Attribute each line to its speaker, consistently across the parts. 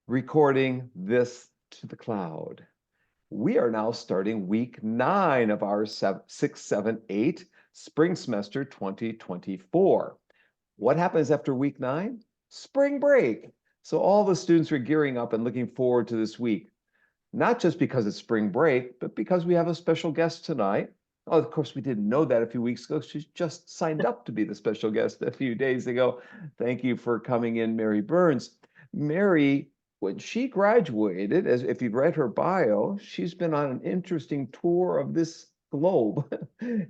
Speaker 1: recording this to the cloud. We are now starting week 9 of our 678 spring semester 2024. What happens after week 9? Spring break. So all the students are gearing up and looking forward to this week, not just because it's spring break, but because we have a special guest tonight. Oh, of course, we didn't know that a few weeks ago. She just signed up to be the special guest a few days ago. Thank you for coming in, Mary Burns. Mary, when she graduated, as if you've read her bio, she's been on an interesting tour of this globe,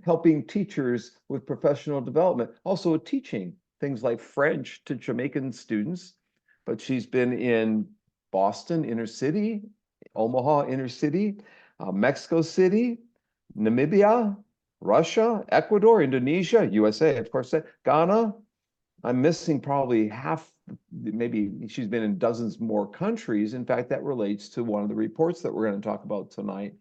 Speaker 1: helping teachers with professional development, also teaching things like French to Jamaican students. But she's been in Boston inner city, Omaha inner city, Mexico City, Namibia, Russia, Ecuador, Indonesia, USA, of course, Ghana. I'm missing probably half, maybe she's been in dozens more countries. In fact, that relates to one of the reports that we're going to talk about tonight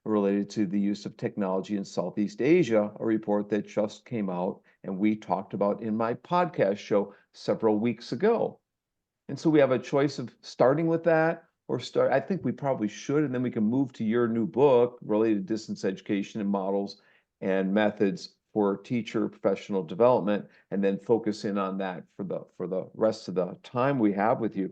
Speaker 1: related to the use of technology in Southeast Asia, a report that just came out and we talked about in my podcast show several weeks ago. And so we have a choice of starting with that or start. I think we probably should, and then we can move to your new book related to distance education and models and methods for teacher professional development, and then focus in on that for the rest of the time we have with you.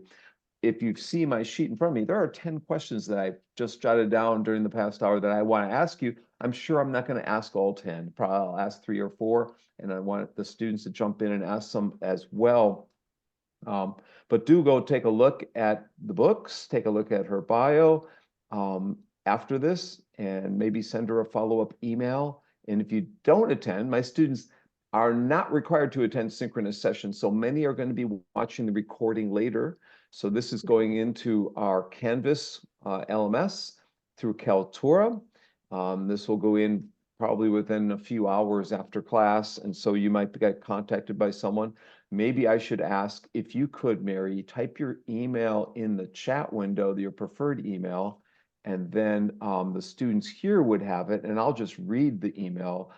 Speaker 1: If you see my sheet in front of me, there are 10 questions that I just jotted down during the past hour that I want to ask you. I'm sure I'm not going to ask all 10. Probably I'll ask 3 or 4, and I want the students to jump in and ask some as well. But do go take a look at the books, take a look at her bio after this, and maybe send her a follow-up email. And if you don't attend, my students are not required to attend synchronous sessions. So many are going to be watching the recording later. So this is going into our Canvas LMS through Kaltura. This will go in probably within a few hours after class. And so you might get contacted by someone. Maybe I should ask if you could, Mary, type your email in the chat window, your preferred email, and then the students here would have it, and I'll just read the email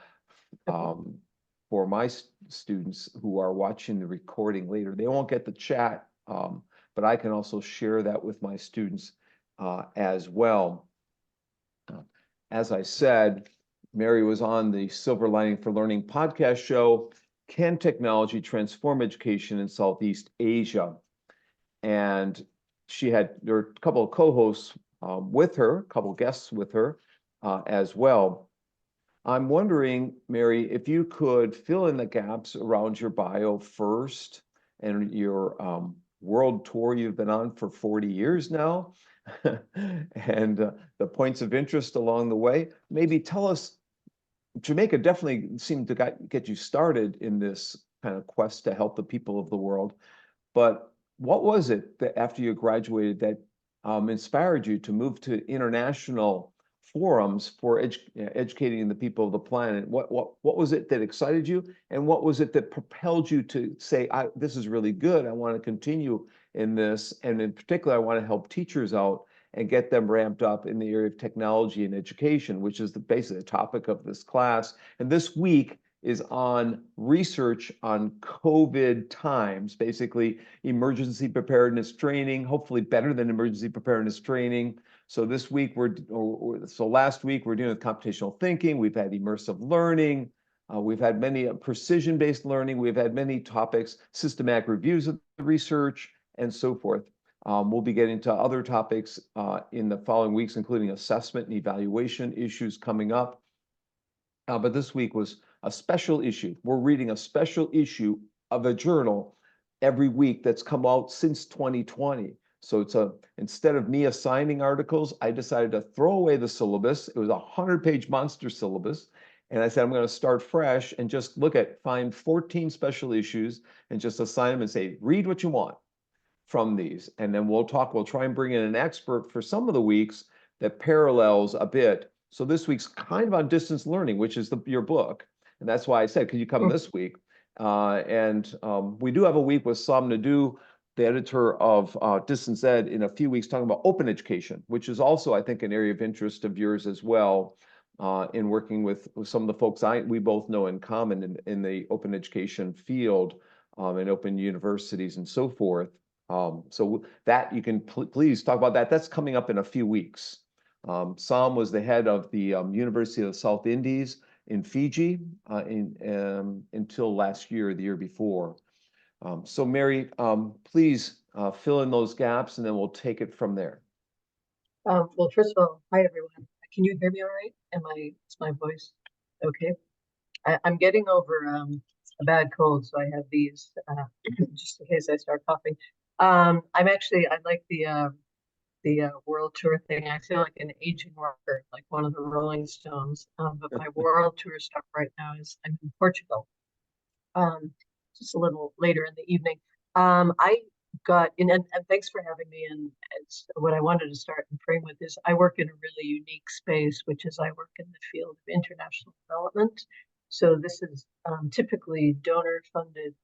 Speaker 1: for my students who are watching the recording later. They won't get the chat, but I can also share that with my students as well. As I said, Mary was on the Silver Lining for Learning podcast show, Can Technology Transform Education in Southeast Asia? And there were a couple of co-hosts with her, a couple of guests with her as well. I'm wondering, Mary, if you could fill in the gaps around your bio first and your world tour you've been on for 40 years now, and the points of interest along the way. Maybe tell us, Jamaica definitely seemed to get you started in this kind of quest to help the people of the world. But what was it that after you graduated that inspired you to move to international forums for educating the people of the planet? What was it that excited you, and what was it that propelled you to say, this is really good, I want to continue in this, and in particular, I want to help teachers out and get them ramped up in the area of technology and education, which is basically the topic of this class. And this week is on research on COVID times, basically emergency preparedness training, hopefully better than emergency preparedness training. So this week last week we're dealing with computational thinking. We've had immersive learning. We've had many precision-based learning. We've had many topics, systematic reviews of the research, and so forth. We'll be getting to other topics in the following weeks, including assessment and evaluation issues coming up. But this week was a special issue. We're reading a special issue of a journal every week that's come out since 2020. So instead of me assigning articles, I decided to throw away the syllabus. It was a 100-page monster syllabus. And I said, I'm going to start fresh and just find 14 special issues and just assign them and say, read what you want from these. And then we'll try and bring in an expert for some of the weeks that parallels a bit. So this week's kind of on distance learning, which is your book. And that's why I said, could you come this week? We do have a week with Sam Nadeau, the editor of Distance Ed, in a few weeks talking about open education, which is also, I think, an area of interest of yours as well, in working with some of the folks we both know in common in the open education field, and open universities and so forth. So that you can please talk about that. That's coming up in a few weeks. Sam was the head of the University of the South Indies in Fiji until last year, the year before. So Mary, please fill in those gaps, and then we'll take it from there.
Speaker 2: Well, first of all, hi everyone. Can you hear me all right? Is my voice okay? I'm getting over a bad cold, so I have these just in case I start coughing. I like the world tour thing. I feel like an aging rocker, like one of the Rolling Stones. But my world tour stuff right now is I'm in Portugal. Um, just a little later in the evening. I got in, and thanks for having me. And it's what I wanted to start and frame with is I work in a really unique space, which is I work in the field of international development. So this is typically donor-funded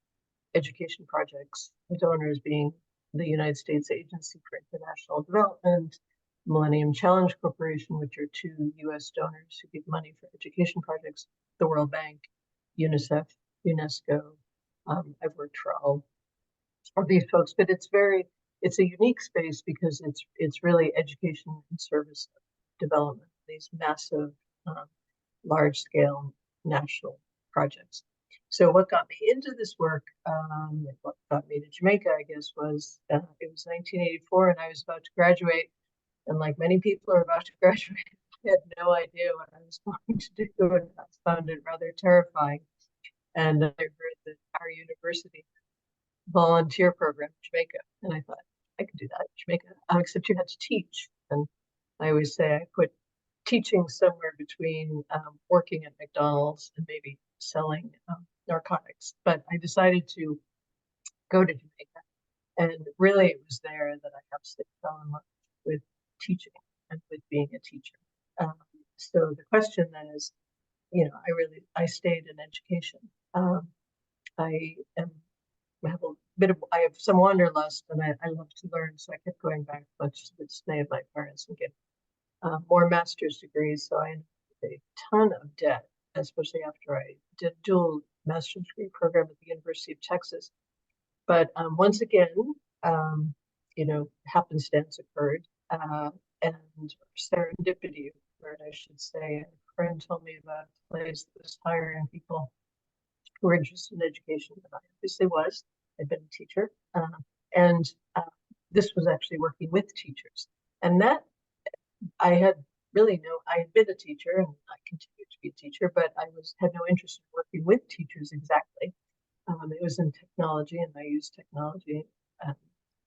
Speaker 2: education projects, donors being the United States Agency for International Development, Millennium Challenge Corporation, which are two US donors who give money for education projects, the World Bank, UNICEF, UNESCO. I've worked for all of these folks, but it's a unique space because it's really education and service development, these massive, large scale national projects. So what got me into this work, what got me to Jamaica, I guess, was it was 1984 and I was about to graduate. And like many people are about to graduate, I had no idea what I was going to do. And I found it rather terrifying. And I heard that our university volunteer program in Jamaica. And I thought, I could do that in Jamaica, except you had to teach. And I always say I put teaching somewhere between working at McDonald's and maybe selling narcotics. But I decided to go to Jamaica. And really, it was there that I absolutely fell in love with teaching and with being a teacher. So the question then is, I stayed in education. I am I have some wanderlust and I love to learn, so I kept going back, much to the dismay of my parents, and get more master's degrees. So I ended with a ton of debt, especially after I did dual master's degree program at the University of Texas. But once again, happenstance occurred, and serendipity occurred, I should say. A friend told me about a place that was hiring people who were interested in education, and I obviously was. I'd been a teacher, and this was actually working with teachers, and that I had I had been a teacher and I continued to be a teacher, but had no interest in working with teachers exactly. It was in technology, and I used technology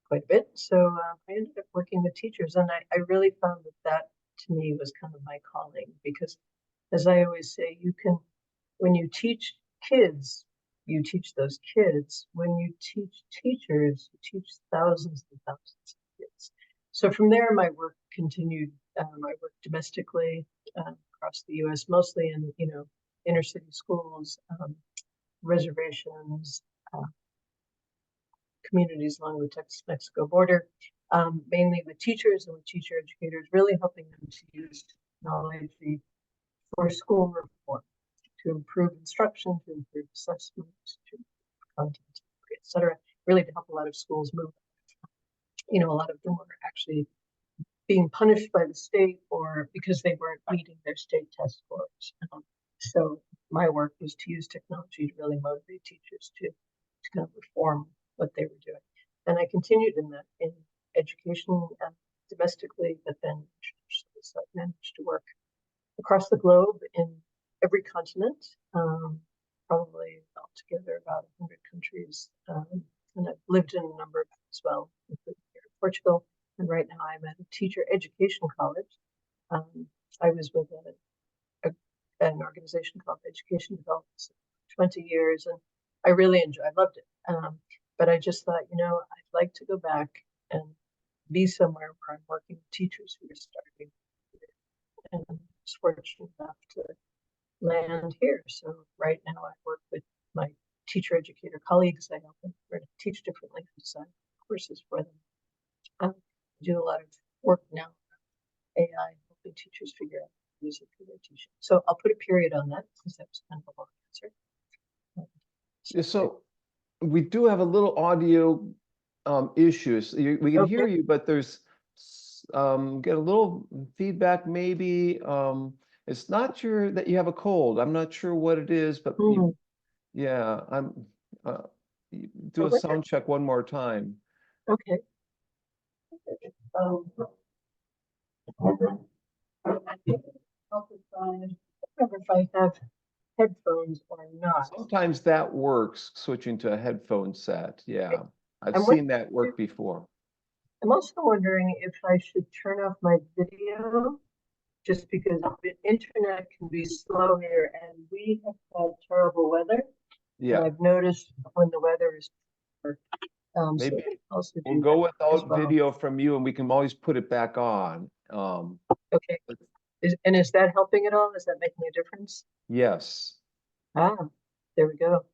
Speaker 2: quite a bit. So I ended up working with teachers, and I really found that to me was kind of my calling, because as I always say, when you teach kids, you teach those kids. When you teach teachers, you teach thousands and thousands of kids. So from there, my work continued. I worked domestically across the U.S., mostly in inner city schools, reservations, communities along the Texas-Mexico border, mainly with teachers and with teacher educators, really helping them to use technology for school reform, to improve instruction, to improve assessment, to improve content, etc. Really to help a lot of schools move. A lot of them were actually being punished by the state or because they weren't meeting their state test scores. So my work was to use technology to really motivate teachers to kind of reform what they were doing. And I continued in that in education domestically, but then internationally. So I managed to work across the globe in every continent, probably altogether about 100 countries. And I've lived in a number of them as well, including here in Portugal. And right now I'm at a teacher education college. I was with an organization called Education Development for 20 years, and I loved it. But I just thought, I'd like to go back and be somewhere where I'm working with teachers who are starting. And I was fortunate enough to land here. So right now I work with my teacher educator colleagues. I help them learn to teach differently, design courses for them. I do a lot of work now with AI, helping teachers figure out how to use it for their teaching. So I'll put a period on that because that was kind of a long answer.
Speaker 1: So we do have a little audio issues. We can hear
Speaker 2: Okay.
Speaker 1: you, but there's get a little feedback maybe. It's not sure that you have a cold. I'm not sure what it is, but
Speaker 2: Hmm.
Speaker 1: yeah, uh,
Speaker 2: I
Speaker 1: do a
Speaker 2: wonder.
Speaker 1: sound check one more time.
Speaker 2: Okay. Um, I'll decide if I have headphones or not.
Speaker 1: Sometimes that works, switching to a headphone set. Yeah, I've
Speaker 2: I'm
Speaker 1: seen that
Speaker 2: wondering,
Speaker 1: work before.
Speaker 2: I'm also wondering if I should turn off my video just because the internet can be slow here and we have had terrible weather. And
Speaker 1: Yeah,
Speaker 2: I've noticed when the weather is poor, so
Speaker 1: maybe
Speaker 2: I can also
Speaker 1: we'll
Speaker 2: do
Speaker 1: go
Speaker 2: that as
Speaker 1: without
Speaker 2: well.
Speaker 1: video from you, and we can always put it back on.
Speaker 2: Okay.
Speaker 1: But
Speaker 2: Is that helping at all? Is that making a difference?
Speaker 1: yes.
Speaker 2: Ah, there we go.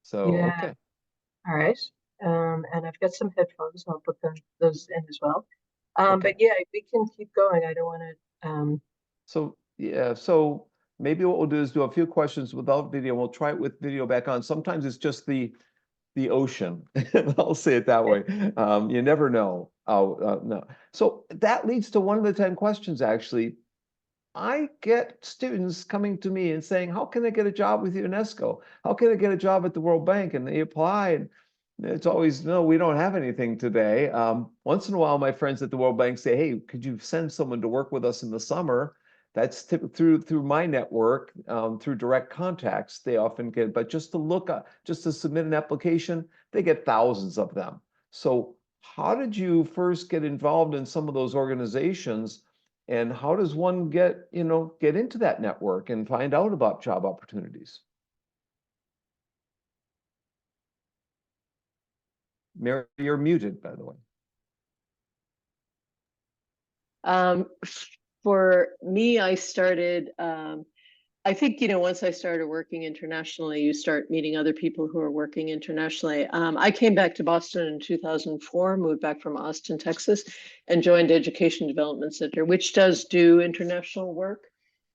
Speaker 1: So
Speaker 2: Yeah.
Speaker 1: okay.
Speaker 2: All right. And I've got some headphones. I'll put those in as well.
Speaker 1: Okay.
Speaker 2: But yeah, we can keep going. I don't want to.
Speaker 1: So yeah, so maybe what we'll do is do a few questions without video. We'll try it with video back on. Sometimes it's just the ocean. I'll say it that way. You never know. Oh, no. So that leads to one of the 10 questions, actually. I get students coming to me and saying, how can I get a job with UNESCO? How can I get a job at the World Bank? And they apply, and it's always, no, we don't have anything today. Once in a while, my friends at the World Bank say, hey, could you send someone to work with us in the summer? That's through my network, through direct contacts, they often get, but just to look up, just to submit an application, they get thousands of them. So how did you first get involved in some of those organizations? And how does one get into that network and find out about job opportunities? Mary, you're muted, by the way.
Speaker 3: Um, for me, I started, I think, once I started working internationally, you start meeting other people who are working internationally. I came back to Boston in 2004, moved back from Austin, Texas, and joined Education Development Center, which does do international work.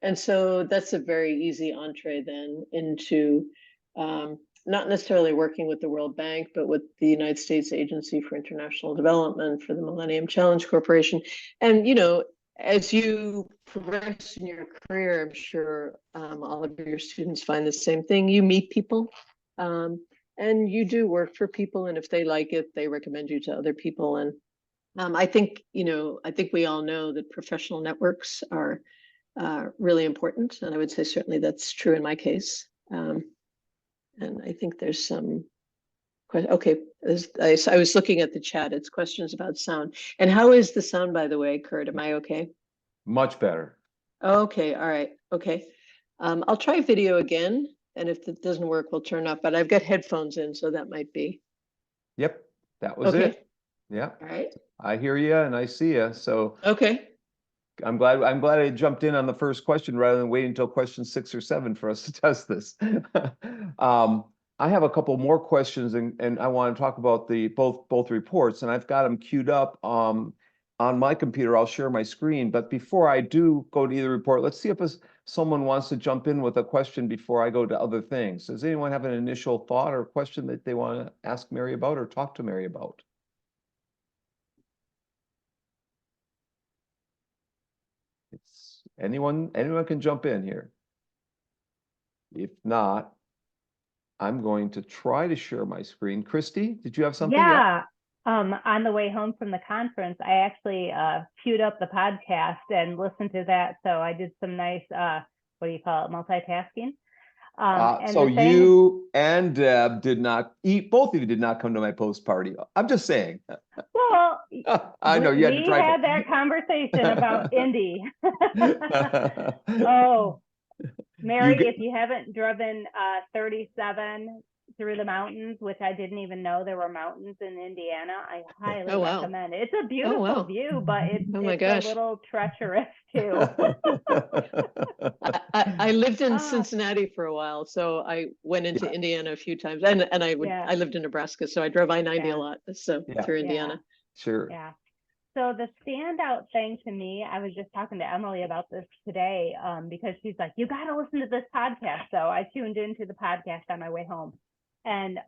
Speaker 3: And so that's a very easy entree then into not necessarily working with the World Bank, but with the United States Agency for International Development, for the Millennium Challenge Corporation. And, as you progress in your career, I'm sure all of your students find the same thing. You meet people and you do work for people. And if they like it, they recommend you to other people. And I think, I think we all know that professional networks are really important. And I would say certainly that's true in my case. And I think there's some okay. I was looking at the chat. It's questions about sound. And how is the sound, by the way, Kurt? Am I okay?
Speaker 1: Much better.
Speaker 3: Okay, all right, okay. I'll try video again, and if it doesn't work, we'll turn off, but I've got headphones in, so that might be.
Speaker 1: Yep, that was
Speaker 3: Okay,
Speaker 1: it. Yeah,
Speaker 3: all right,
Speaker 1: I hear you and I see you. So
Speaker 3: okay.
Speaker 1: I'm glad I jumped in on the first question rather than waiting until question 6 or 7 for us to test this. I have a couple more questions, and I want to talk about the both reports, and I've got them queued up on my computer. I'll share my screen, but before I do go to either report, let's see if someone wants to jump in with a question before I go to other things. Does anyone have an initial thought or question that they want to ask Mary about or talk to Mary about? It's anyone can jump in here. If not, I'm going to try to share my screen. Christy, did you have something? Yeah.
Speaker 4: Yeah. On the way home from the conference, I actually queued up the podcast and listened to that. So I did some nice what do you call it, multitasking. And
Speaker 1: So
Speaker 4: the thing,
Speaker 1: you and Deb did not eat, both of you did not come to my post party. I'm just saying.
Speaker 4: well,
Speaker 1: I know you had to
Speaker 4: we
Speaker 1: drive.
Speaker 4: had that conversation about Indy. Oh,
Speaker 1: You
Speaker 4: Mary,
Speaker 1: get,
Speaker 4: if you haven't driven 37 through the mountains, which I didn't even know there were mountains in Indiana, I highly
Speaker 3: Oh, wow.
Speaker 4: recommend it. It's a
Speaker 3: Oh,
Speaker 4: beautiful
Speaker 3: wow.
Speaker 4: view, but
Speaker 3: Oh my
Speaker 4: it's a
Speaker 3: gosh.
Speaker 4: little treacherous too.
Speaker 3: I lived in
Speaker 4: Oh,
Speaker 3: Cincinnati for a while, so I went into
Speaker 1: yeah,
Speaker 3: Indiana a few times, and
Speaker 4: yeah,
Speaker 3: I lived in Nebraska, so I drove I-90 a
Speaker 4: yeah,
Speaker 3: lot, so
Speaker 1: yeah,
Speaker 3: through
Speaker 4: yeah,
Speaker 3: Indiana.
Speaker 1: sure.
Speaker 4: yeah. So the standout thing to me, I was just talking to Emily about this today, because she's like, you got to listen to this podcast. So I tuned into the podcast on my way home. And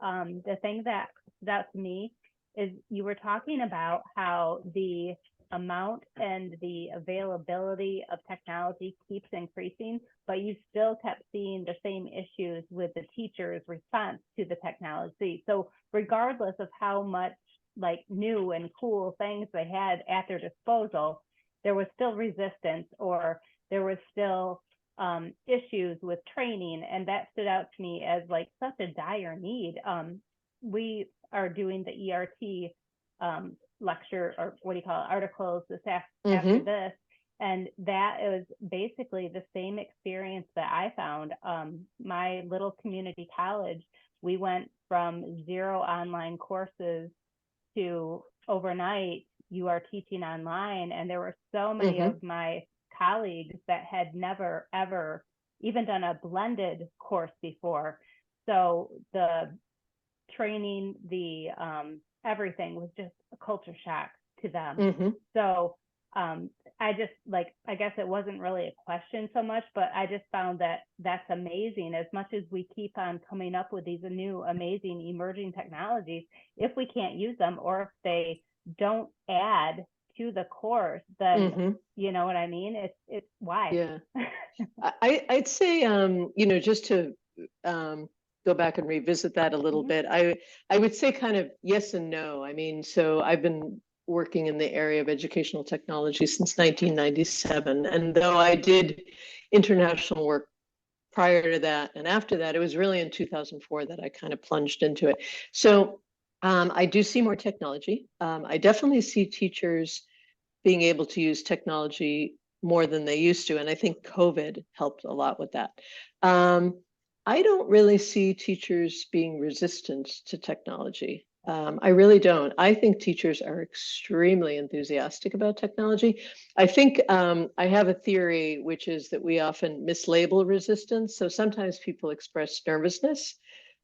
Speaker 4: the thing that stood out to me is you were talking about how the amount and the availability of technology keeps increasing, but you still kept seeing the same issues with the teacher's response to the technology. So regardless of how much like new and cool things they had at their disposal, there was still resistance, or there was still issues with training, and that stood out to me as like such a dire need. We are doing the ERT lecture, or what do you call it, articles after this, and that is basically the same experience that I found. My little community college, we went from 0 online courses to overnight you are teaching online, and there were so many of my colleagues that had never ever even done a blended course before. So the training, the everything was just a culture shock to them. So I just like, I guess it wasn't really a question so much, but I just found that that's amazing. As much as we keep on coming up with these new amazing emerging technologies, if we can't use them, or if they don't add to the course, then you know what I mean? It's why?
Speaker 3: Yeah. I'd say, you know, just to go back and revisit that a little bit, I would say kind of yes and no. I mean, so I've been working in the area of educational technology since 1997. And though I did international work prior to that and after that, it was really in 2004 that I kind of plunged into it. So I do see more technology. I definitely see teachers being able to use technology more than they used to. And I think COVID helped a lot with that. I don't really see teachers being resistant to technology. I really don't. I think teachers are extremely enthusiastic about technology. I think I have a theory, which is that we often mislabel resistance. So sometimes people express nervousness.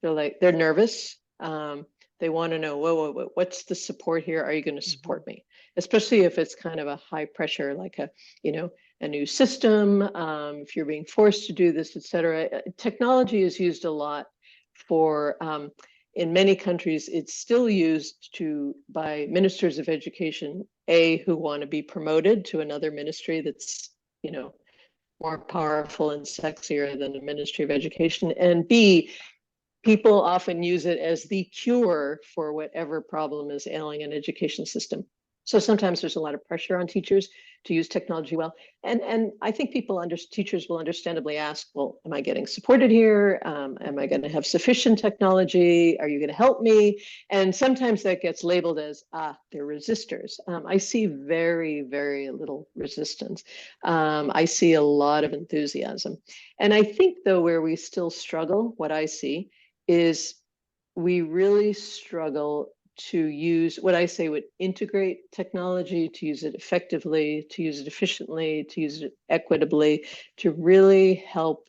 Speaker 3: They're nervous. They want to know, whoa, what's the support here? Are you going to support me? Especially if it's kind of a high pressure, like a, you know, a new system, if you're being forced to do this, et cetera. Technology is used a lot for, in many countries, it's still used by ministers of education, who want to be promoted to another ministry that's, you know, more powerful and sexier than the Ministry of Education, and B, people often use it as the cure for whatever problem is ailing an education system. So sometimes there's a lot of pressure on teachers to use technology well. And I think teachers will understandably ask, well, am I getting supported here? Am I going to have sufficient technology? Are you going to help me? And sometimes that gets labeled as, they're resistors. I see very, very little resistance. I see a lot of enthusiasm. And I think, though, where we still struggle, what I see, is we really struggle to use what I say would integrate technology, to use it effectively, to use it efficiently, to use it equitably, to really help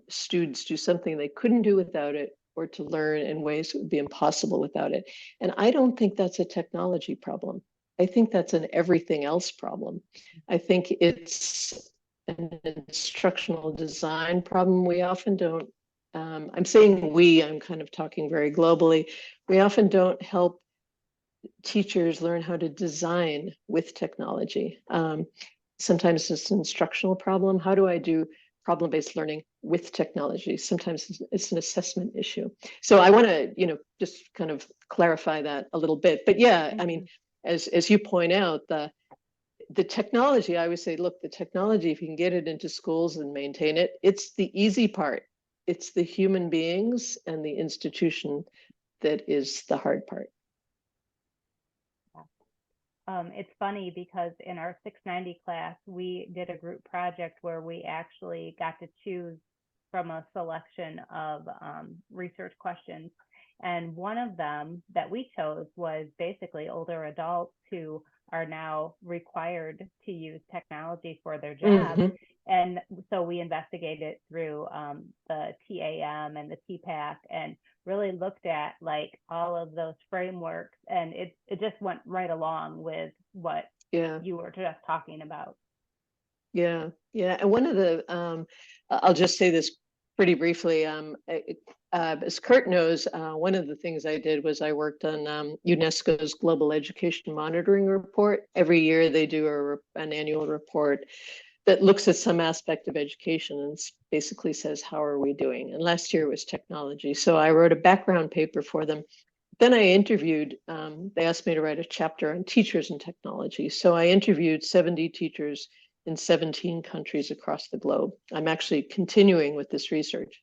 Speaker 3: students do something they couldn't do without it, or to learn in ways that would be impossible without it. And I don't think that's a technology problem. I think that's an everything else problem. I think it's an instructional design problem. We often don't, I'm saying we, I'm kind of talking very globally. We often don't help teachers learn how to design with technology. Sometimes it's an instructional problem. How do I do problem-based learning with technology? Sometimes it's an assessment issue. So I want to, you know, just kind of clarify that a little bit. But yeah, I mean, as you point out, the technology, I always say, look, the technology, if you can get it into schools and maintain it, it's the easy part. It's the human beings and the institution that is the hard part.
Speaker 4: It's funny because in our 690 class, we did a group project where we actually got to choose from a selection of research questions. And one of them that we chose was basically older adults who are now required to use technology for their job. And so we investigated through the TAM and the TPAC and really looked at like all of those frameworks, and it just went right along with what you were just talking about.
Speaker 3: Yeah. And one of the, I'll just say this pretty briefly, as Kurt knows, one of the things I did was I worked on UNESCO's Global Education Monitoring Report. Every year they do an annual report that looks at some aspect of education and basically says, how are we doing? And last year was technology. So I wrote a background paper for them. Then I interviewed, they asked me to write a chapter on teachers and technology. So I interviewed 70 teachers in 17 countries across the globe. I'm actually continuing with this research.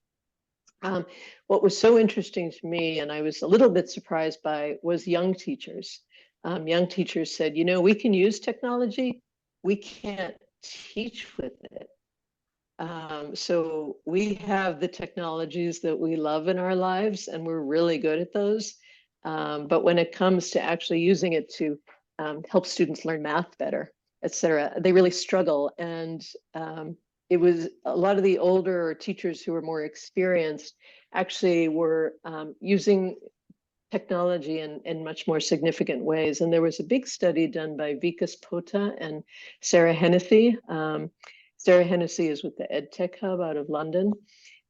Speaker 3: What was so interesting to me, and I was a little bit surprised by, was young teachers. Young teachers said, you know, we can use technology, we can't teach with it. So we have the technologies that we love in our lives, and we're really good at those. But when it comes to actually using it to help students learn math better, et cetera, they really struggle. And it was a lot of the older teachers who were more experienced actually were using technology in much more significant ways. And there was a big study done by Vikas Pota and Sarah Hennessy. Sarah Hennessy is with the EdTech Hub out of London.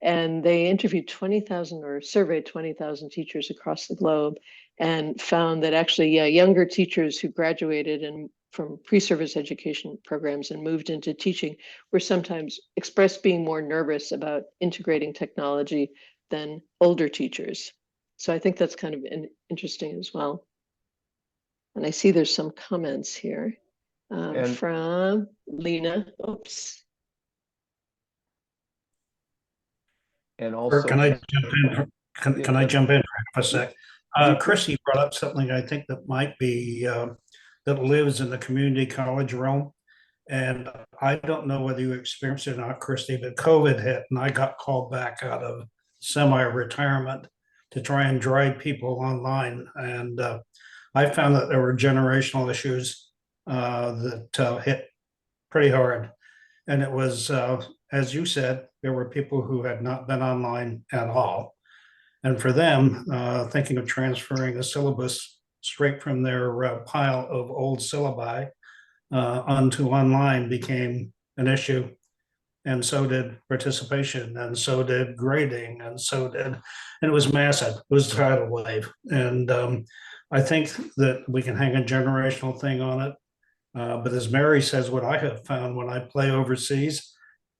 Speaker 3: And they interviewed 20,000 or surveyed 20,000 teachers across the globe and found that actually, yeah, younger teachers who graduated and from pre-service education programs and moved into teaching were sometimes expressed being more nervous about integrating technology than older teachers. So I think that's kind of interesting as well. And I see there's some comments here from Lena. Oops.
Speaker 1: And also,
Speaker 5: Can I jump in? Can I jump in for a sec? Chrissy brought up something I think that might be that lives in the community college realm. And I don't know whether you experienced it or not, Christy, but COVID hit and I got called back out of semi-retirement to try and drive people online. And I found that there were generational issues that hit pretty hard. And it was, as you said, there were people who had not been online at all. And for them, thinking of transferring the syllabus straight from their pile of old syllabi onto online became an issue. And so did participation, and so did grading, and it was massive. It was a tidal wave. And I think that we can hang a generational thing on it. But as Mary says, what I have found when I play overseas,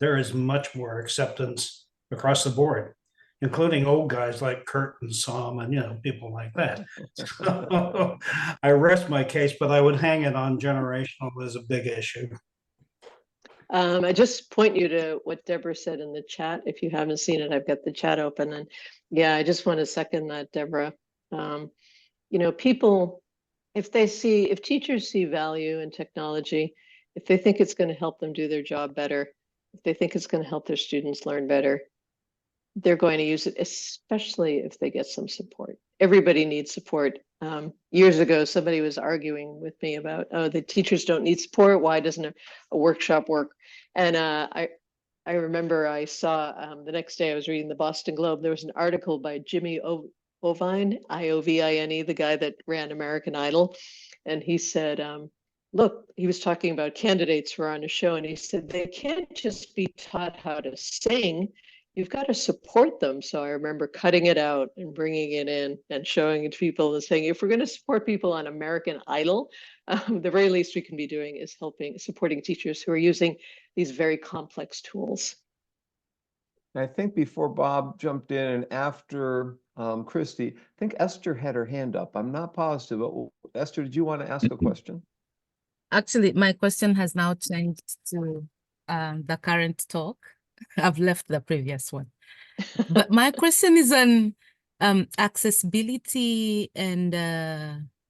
Speaker 5: there is much more acceptance across the board, including old guys like Kurt and Sam and people like that. So I rest my case, but I would hang it on generational as a big issue.
Speaker 3: I just point you to what Deborah said in the chat. If you haven't seen it, I've got the chat open. And yeah, I just want to second that, Deborah. People, if teachers see value in technology, if they think it's going to help them do their job better, if they think it's going to help their students learn better, they're going to use it, especially if they get some support. Everybody needs support. Years ago, somebody was arguing with me about, oh, the teachers don't need support. Why doesn't a workshop work? And I remember I saw the next day I was reading the Boston Globe. There was an article by Jimmy Iovine, I-O-V-I-N-E, the guy that ran American Idol. And he said, look, he was talking about candidates who are on a show, and he said, they can't just be taught how to sing. You've got to support them. So I remember cutting it out and bringing it in and showing it to people and saying, if we're going to support people on American Idol, the very least we can be doing is supporting teachers who are using these very complex tools.
Speaker 1: I think before Bob jumped in and after Christy, I think Esther had her hand up. I'm not positive, but Esther, did you want to ask a question?
Speaker 6: Actually, my question has now changed to the current talk. I've left the previous one. But my question is on accessibility and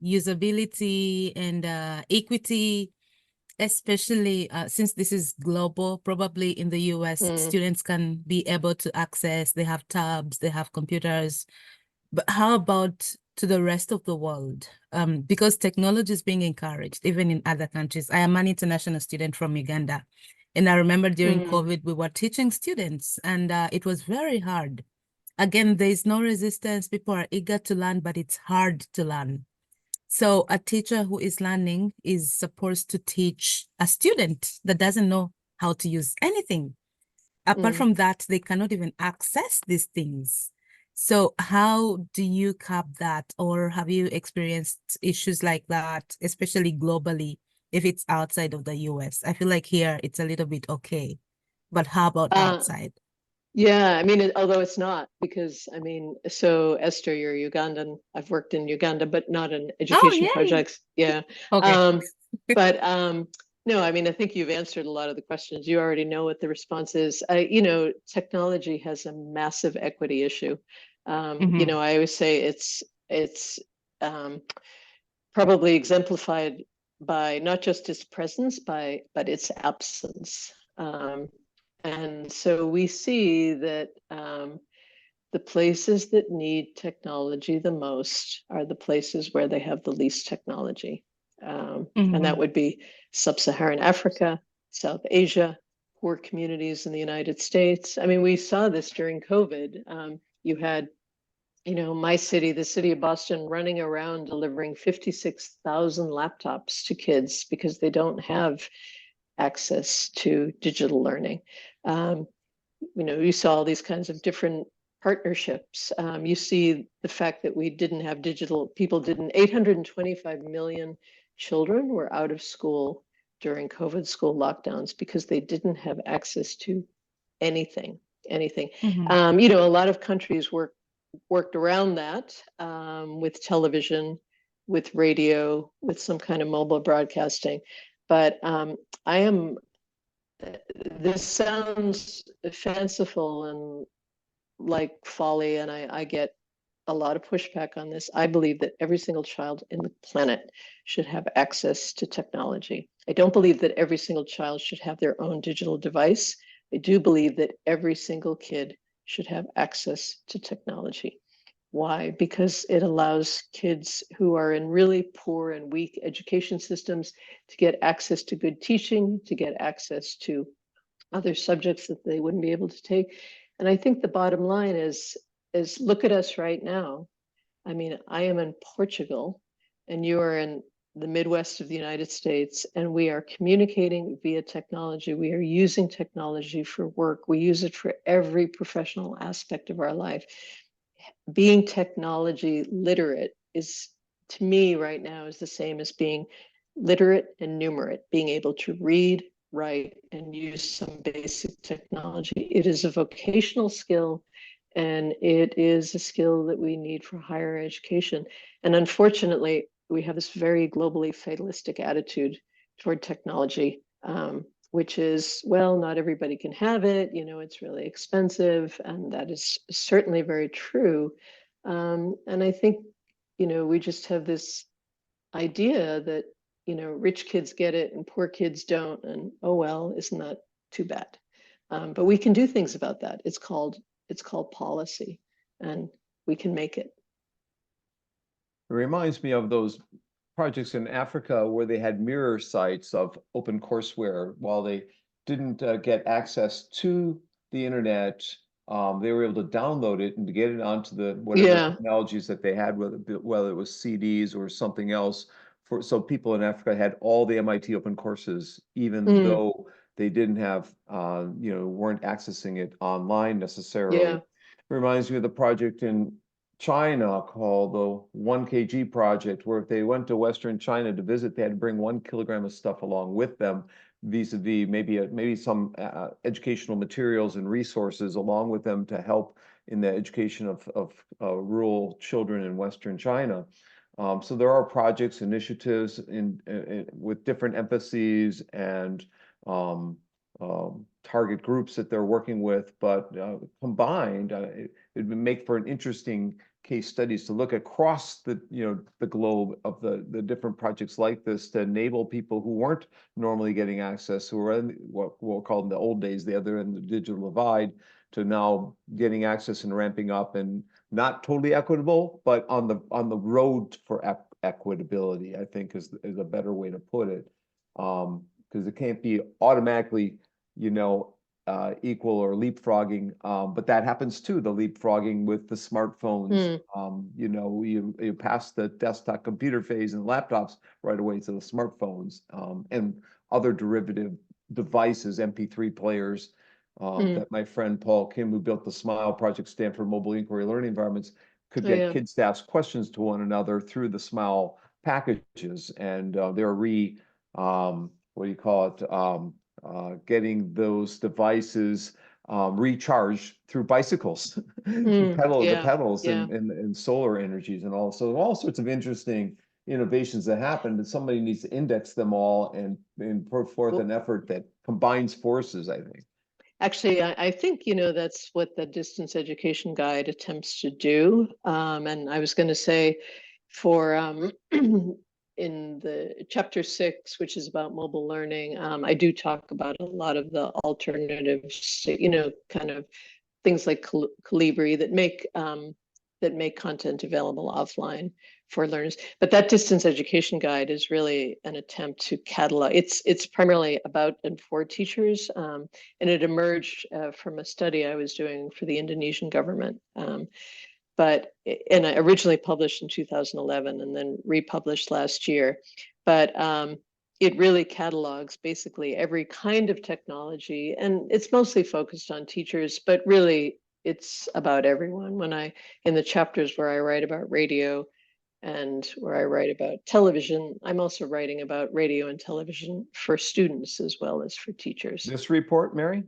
Speaker 6: usability and equity, especially since this is global. Probably in the US, students can be able to access, they have tabs, they have computers. But how about to the rest of the world? Because technology is being encouraged, even in other countries. I am an international student from Uganda. And I remember during COVID, we were teaching students and it was very hard. Again, there is no resistance. People are eager to learn, but it's hard to learn. So a teacher who is learning is supposed to teach a student that doesn't know how to use anything. apart from that, they cannot even access these things. So how do you cap that, or have you experienced issues like that, especially globally, if it's outside of the US? I feel like here it's a little bit okay, but how about outside?
Speaker 3: Yeah, I mean, although it's not, because I mean, so Esther, you're Ugandan. I've worked in Uganda, but not in education
Speaker 6: yay.
Speaker 3: projects. Yeah.
Speaker 6: Okay.
Speaker 3: But no, I mean, I think you've answered a lot of the questions. You already know what the response is. Technology has a massive equity issue. I always say it's probably exemplified by not just its presence, but its absence. And so we see that the places that need technology the most are the places where they have the least technology. And that would be sub-Saharan Africa, South Asia, poor communities in the United States. I mean, we saw this during COVID. You had, my city, the city of Boston, running around delivering 56,000 laptops to kids because they don't have access to digital learning. You saw all these kinds of different partnerships. You see the fact that we didn't have digital, 825 million children were out of school during COVID school lockdowns because they didn't have access to anything. A lot of countries worked around that with television, with radio, with some kind of mobile broadcasting. But this sounds fanciful and like folly, and I get a lot of pushback on this. I believe that every single child in the planet should have access to technology. I don't believe that every single child should have their own digital device. I do believe that every single kid should have access to technology. Why? Because it allows kids who are in really poor and weak education systems to get access to good teaching, to get access to other subjects that they wouldn't be able to take. And I think the bottom line is look at us right now. I mean, I am in Portugal and you are in the Midwest of the United States, and we are communicating via technology. We are using technology for work. We use it for every professional aspect of our life. Being technology literate is, to me right now, is the same as being literate and numerate, being able to read, write, and use some basic technology. It is a vocational skill, and it is a skill that we need for higher education. And unfortunately, we have this very globally fatalistic attitude toward technology, which is, well, not everybody can have it, it's really expensive, and that is certainly very true. And I think, we just have this idea that, rich kids get it and poor kids don't, and oh well, isn't that too bad? But we can do things about that. It's called policy, and we can make it.
Speaker 1: It reminds me of those projects in Africa where they had mirror sites of open courseware. While they didn't get access to the internet, they were able to download it and to get it onto the whatever technologies that they had, whether it was CDs or something else. So people in Africa had all the MIT open courses, even though they didn't have, weren't accessing it online necessarily.
Speaker 3: Yeah.
Speaker 1: It reminds me of the project in China called the 1 kg project, where if they went to Western China to visit, they had to bring 1 kilogram of stuff along with them, vis-a-vis maybe some educational materials and resources along with them to help in the education of rural children in Western China. So there are projects, initiatives with different emphases and target groups that they're working with, but combined, it would make for an interesting case studies to look across the globe of the different projects like this to enable people who weren't normally getting access, who were in what we'll call in the old days the other end of the digital divide, to now getting access and ramping up, and not totally equitable, but on the road for equitability, I think is a better way to put it, because it can't be automatically equal or leapfrogging, but that happens too, the leapfrogging with the smartphones. You pass the desktop computer phase and laptops right away to the smartphones, and other derivative devices, MP3 players, that my friend Paul Kim, who built the SMILE Project Stanford Mobile Inquiry Learning Environments, could
Speaker 3: Oh,
Speaker 1: get
Speaker 3: yeah.
Speaker 1: kids to ask questions to one another through the SMILE packages. And they're what do you call it? Getting those devices recharged through bicycles, the
Speaker 3: Yeah,
Speaker 1: pedals
Speaker 3: yeah.
Speaker 1: and solar energies and all sorts of interesting innovations that happened, and somebody needs to index them all and put forth an effort that combines forces, I think.
Speaker 3: Actually, I think, that's what the distance education guide attempts to do. And I was going to say for in the chapter 6, which is about mobile learning, I do talk about a lot of the alternatives, kind of things like Calibri that make content available offline for learners. But that distance education guide is really an attempt to catalog. It's primarily about and for teachers, and it emerged from a study I was doing for the Indonesian government. And I originally published in 2011 and then republished last year. But it really catalogs basically every kind of technology, and it's mostly focused on teachers, but really it's about everyone. In the chapters where I write about radio and where I write about television, I'm also writing about radio and television for students as well as for teachers.
Speaker 1: This report, Mary?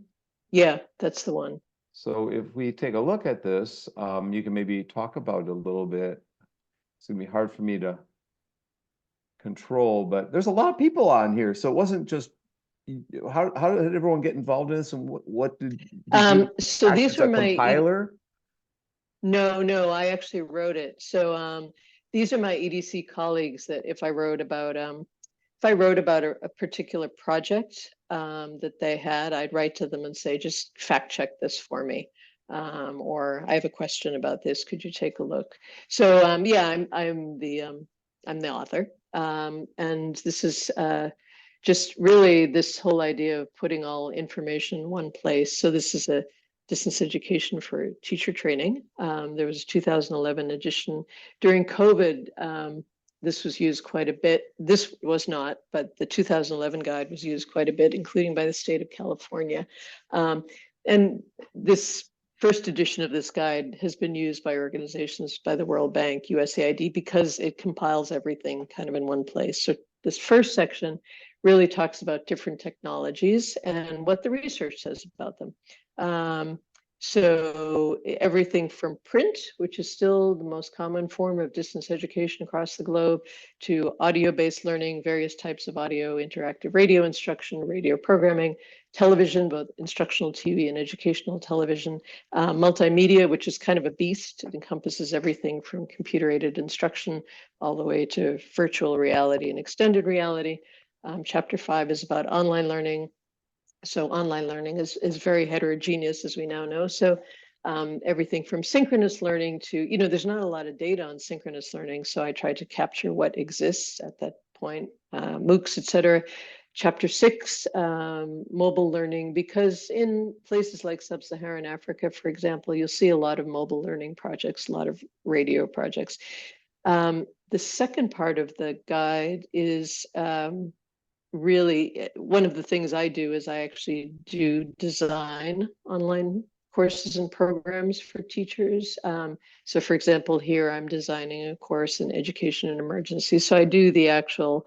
Speaker 3: Yeah, that's the one.
Speaker 1: So if we take a look at this, you can maybe talk about it a little bit. It's gonna be hard for me to control, but there's a lot of people on here, so it wasn't just how did everyone get involved in this, and what did you
Speaker 3: so
Speaker 1: act
Speaker 3: these
Speaker 1: as
Speaker 3: were
Speaker 1: a compiler?
Speaker 3: No, I actually wrote it. So these are my EDC colleagues that if I wrote about a particular project that they had, I'd write to them and say, just fact check this for me. Or I have a question about this. Could you take a look? So yeah, I'm the author. And this is just really this whole idea of putting all information in one place. So this is a distance education for teacher training. There was a 2011 edition during COVID. This was used quite a bit. This was not, but the 2011 guide was used quite a bit, including by the state of California. And this first edition of this guide has been used by organizations by the World Bank, USAID, because it compiles everything kind of in one place. So this first section really talks about different technologies and what the research says about them. So everything from print, which is still the most common form of distance education across the globe, to audio-based learning, various types of audio, interactive radio instruction, radio programming, television, both instructional TV and educational television, multimedia, which is kind of a beast. It encompasses everything from computer-aided instruction all the way to virtual reality and extended reality. Chapter 5 is about online learning. So online learning is very heterogeneous, as we now know. So everything from synchronous learning to, there's not a lot of data on synchronous learning. So I tried to capture what exists at that point, MOOCs, et cetera. Chapter 6, mobile learning, because in places like sub-Saharan Africa, for example, you'll see a lot of mobile learning projects, a lot of radio projects. The second part of the guide is really one of the things I do is I actually do design online courses and programs for teachers. So for example, here I'm designing a course in education and emergency. So I do the actual,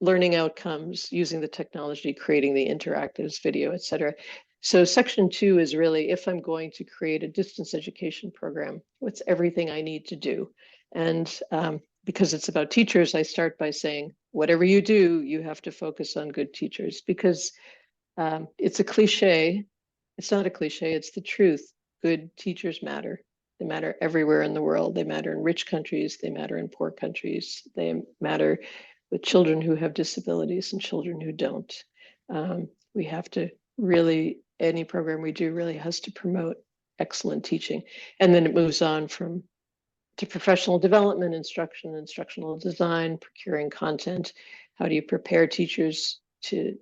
Speaker 3: learning outcomes using the technology, creating the interactives, video, et cetera. So section 2 is really, if I'm going to create a distance education program, what's everything I need to do? And because it's about teachers, I start by saying, whatever you do, you have to focus on good teachers, because it's a cliche. It's not a cliche, it's the truth. Good teachers matter. They matter everywhere in the world. They matter in rich countries. They matter in poor countries. They matter with children who have disabilities and children who don't. We have to really, any program we do really has to promote excellent teaching. And then it moves on to professional development, instruction, instructional design, procuring content. How do you prepare teachers to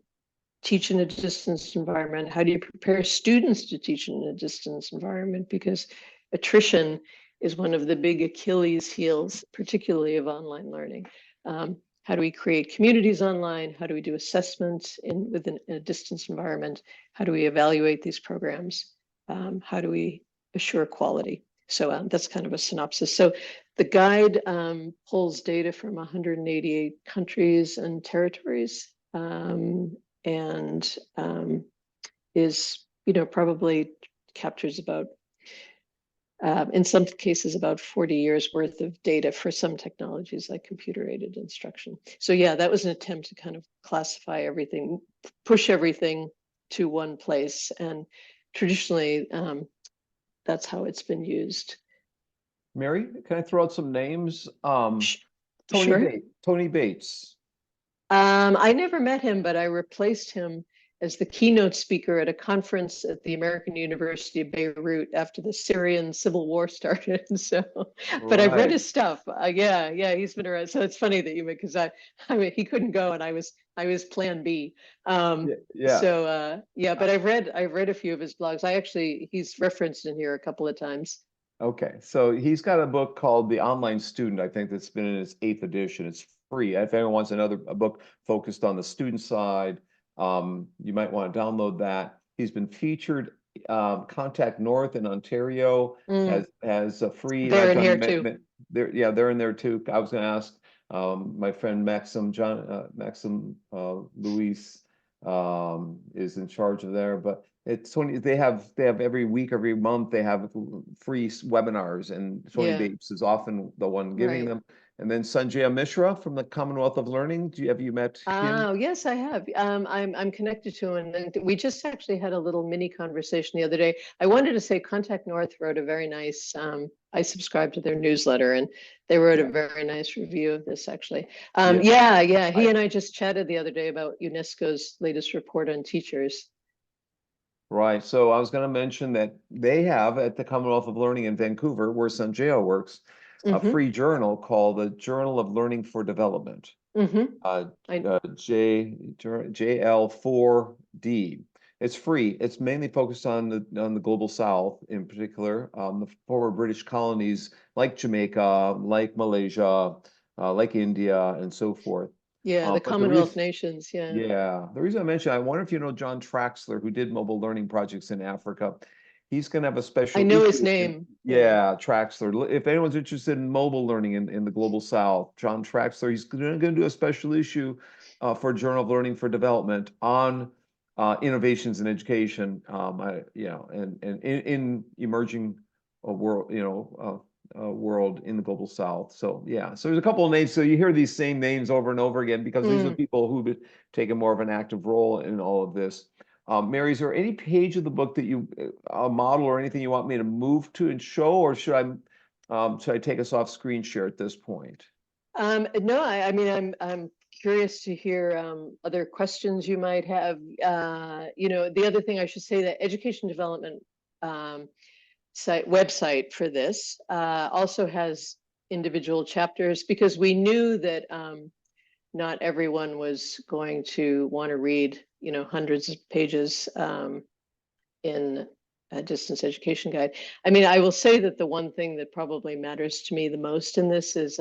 Speaker 3: teach in a distance environment? How do you prepare students to teach in a distance environment? Because attrition is one of the big Achilles heels, particularly of online learning. How do we create communities online? How do we do assessments within a distance environment? How do we evaluate these programs? How do we assure quality? So that's kind of a synopsis. So the guide pulls data from 188 countries and territories, and is, probably captures about, in some cases, about 40 years worth of data for some technologies like computer-aided instruction. So yeah, that was an attempt to kind of classify everything, push everything to one place. And traditionally, that's how it's been used.
Speaker 1: Mary, can I throw out some names?
Speaker 3: Sure.
Speaker 1: Tony Bates.
Speaker 3: I never met him, but I replaced him as the keynote speaker at a conference at the American University of Beirut after the Syrian civil war started. So, but I've read
Speaker 1: Right.
Speaker 3: his stuff. Yeah, he's been around. So it's funny that you make, because I mean, he couldn't go, and I was Plan B.
Speaker 1: Yeah.
Speaker 3: So yeah, but I've read a few of his blogs. He's referenced in here a couple of times.
Speaker 1: Okay, so he's got a book called The Online Student, I think that's been in its 8th edition. It's free. If anyone wants a book focused on the student side, you might want to download that. He's been featured. Contact North in Ontario has a free.
Speaker 3: They're in here too.
Speaker 1: They're in there too. I was going to ask my friend Maxim Luis is in charge of there, but it's Tony. They have every week, every month they have free webinars, and Tony
Speaker 3: Yeah.
Speaker 1: Bates is often the one giving
Speaker 3: Right.
Speaker 1: them. And then Sanjaya Mishra from the Commonwealth of Learning. Have you met him?
Speaker 3: Oh, yes, I have. I'm connected to him, and we just actually had a little mini conversation the other day. I wanted to say Contact North wrote a very nice. I subscribed to their newsletter, and they wrote a very nice review of this, actually. Yeah. He and I just chatted the other day about UNESCO's latest report on teachers.
Speaker 1: Right. So I was going to mention that they have at the Commonwealth of Learning in Vancouver, where Sanjaya works, a free journal called the Journal of Learning for Development. JL4D. It's free. It's mainly focused on the global South, in particular, the former British colonies like Jamaica, like Malaysia, like India, and so forth.
Speaker 3: Yeah, the Commonwealth nations. Yeah.
Speaker 1: Yeah. The reason I mentioned, I wonder if you know John Traxler, who did mobile learning projects in Africa. He's going to have a special.
Speaker 3: I know his name.
Speaker 1: Yeah, Traxler. If anyone's interested in mobile learning in the global South, John Traxler, he's going to do a special issue for Journal of Learning for Development on innovations in education, and in emerging world, world in the global South. So yeah, so there's a couple of names. So you hear these same names over and over again because these are people who've taken more of an active role in all of this. Mary, is there any page of the book that you a model or anything you want me to move to and show, or should I take us off screen share at this point?
Speaker 3: No, I mean I'm curious to hear other questions you might have. The other thing I should say, that education development website for this also has individual chapters, because we knew that not everyone was going to want to read hundreds of pages in a distance education guide. I mean, I will say that the one thing that probably matters to me the most in this is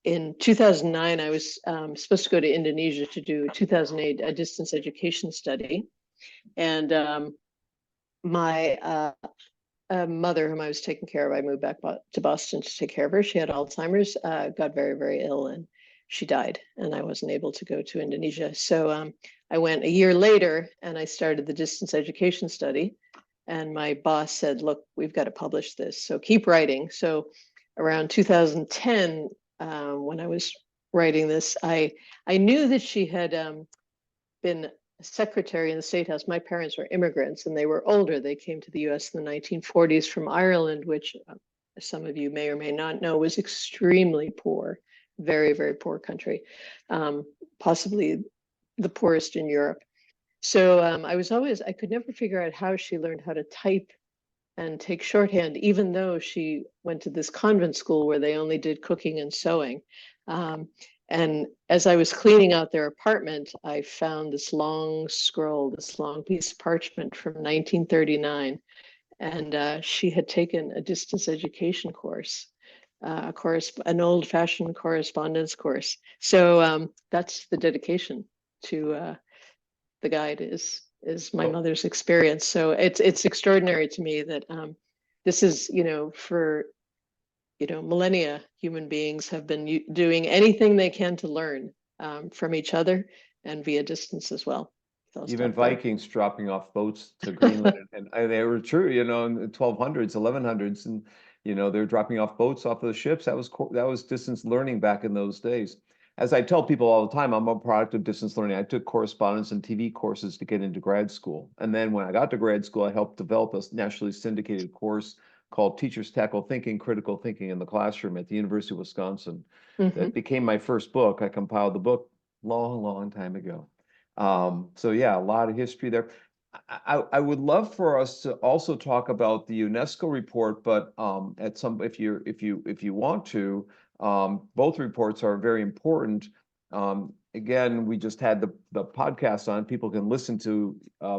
Speaker 3: in 2009, I was supposed to go to Indonesia to do 2008 a distance education study, and my mother, whom I was taking care of, I moved back to Boston to take care of her. She had Alzheimer's, got very, very ill, and she died, and I wasn't able to go to Indonesia. So I went a year later, and I started the distance education study. And my boss said, "Look, we've got to publish this, so keep writing." So around 2010, when I was writing this, I knew that she had been secretary in the State House. My parents were immigrants, and they were older. They came to the US in the 1940s from Ireland, which some of you may or may not know was extremely poor, very, very poor country, possibly the poorest in Europe. So I could never figure out how she learned how to type and take shorthand, even though she went to this convent school where they only did cooking and sewing. And as I was cleaning out their apartment, I found this long scroll, this long piece of parchment from 1939. And she had taken a distance education course an old-fashioned correspondence course. So that's the dedication to the guide is my mother's experience. So it's extraordinary to me that this is, for millennia, human beings have been doing anything they can to learn from each other and via distance as well. So
Speaker 1: Even Vikings dropping off boats to Greenland, and they were true, in the 1200s, 1100s, and they're dropping off boats off of the ships. That was distance learning back in those days. As I tell people all the time, I'm a product of distance learning. I took correspondence and TV courses to get into grad school, and then when I got to grad school, I helped develop a nationally syndicated course called Teachers Tackle Thinking, Critical Thinking in the Classroom at the University of Wisconsin. That became my first book. I compiled the book long time ago. So yeah, a lot of history there. I would love for us to also talk about the UNESCO report, but if you want to, both reports are very important. Again, we just had the podcast on. People can listen to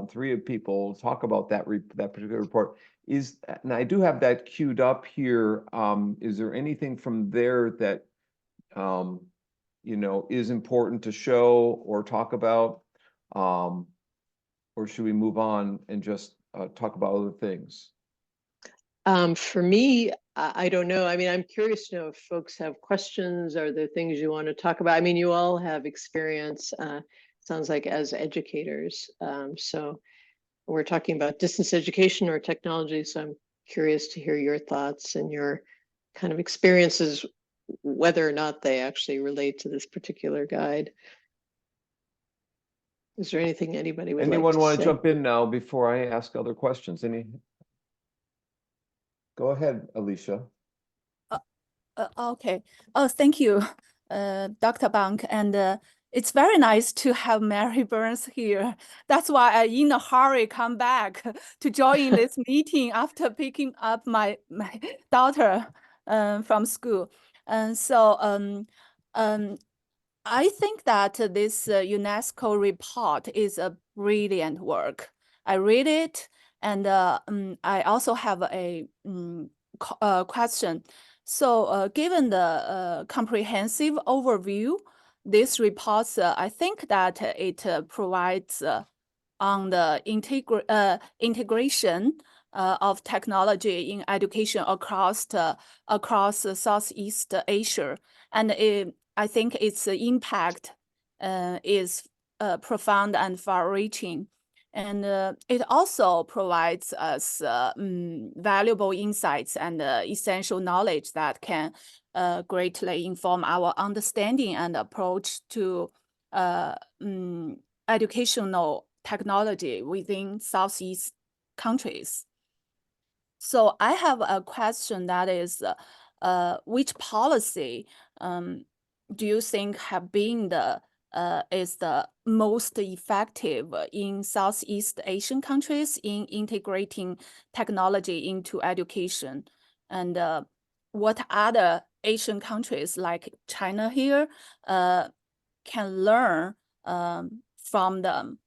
Speaker 1: three of people talk about that particular report. And I do have that queued up here. Is there anything from there that is important to show or talk about? Or should we move on and just talk about other things?
Speaker 3: For me, I don't know. I mean, I'm curious to know if folks have questions. Are there things you want to talk about? I mean, you all have experience, sounds like, as educators. So we're talking about distance education or technology. So I'm curious to hear your thoughts and your kind of experiences, whether or not they actually relate to this particular guide. Is there anything anybody would
Speaker 1: Anyone
Speaker 3: like
Speaker 1: want to
Speaker 3: say?
Speaker 1: jump in now before I ask other questions? Go ahead, Alicia.
Speaker 7: Okay. Oh, thank you, Dr. Bank. And it's very nice to have Mary Burns here. That's why I, in a hurry, come back to join this meeting after picking up my daughter from school. And so I think that this UNESCO report is a brilliant work. I read it, and I also have a question. So given the comprehensive overview, this report, I think that it provides on the integration of technology in education across Southeast Asia. And I think its impact is profound and far-reaching. And it also provides us valuable insights and essential knowledge that can greatly inform our understanding and approach to educational technology within Southeast countries. So I have a question that is, which policy do you think have been is the most effective in Southeast Asian countries in integrating technology into education? And what other Asian countries like China here can learn from them?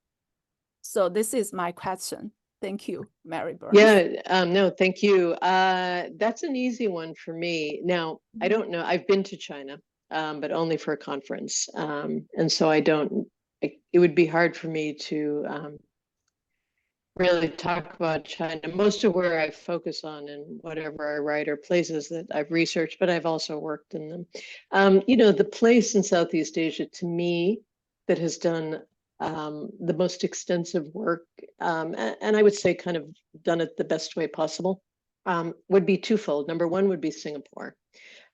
Speaker 7: So this is my question. Thank you, Mary Burns.
Speaker 3: Yeah, no, thank you. That's an easy one for me. Now, I don't know. I've been to China, but only for a conference. And so it would be hard for me to really talk about China. Most of where I focus on and whatever I write are places that I've researched, but I've also worked in them. The place in Southeast Asia, to me, that has done the most extensive work, and I would say kind of done it the best way possible, would be twofold. Number one would be Singapore.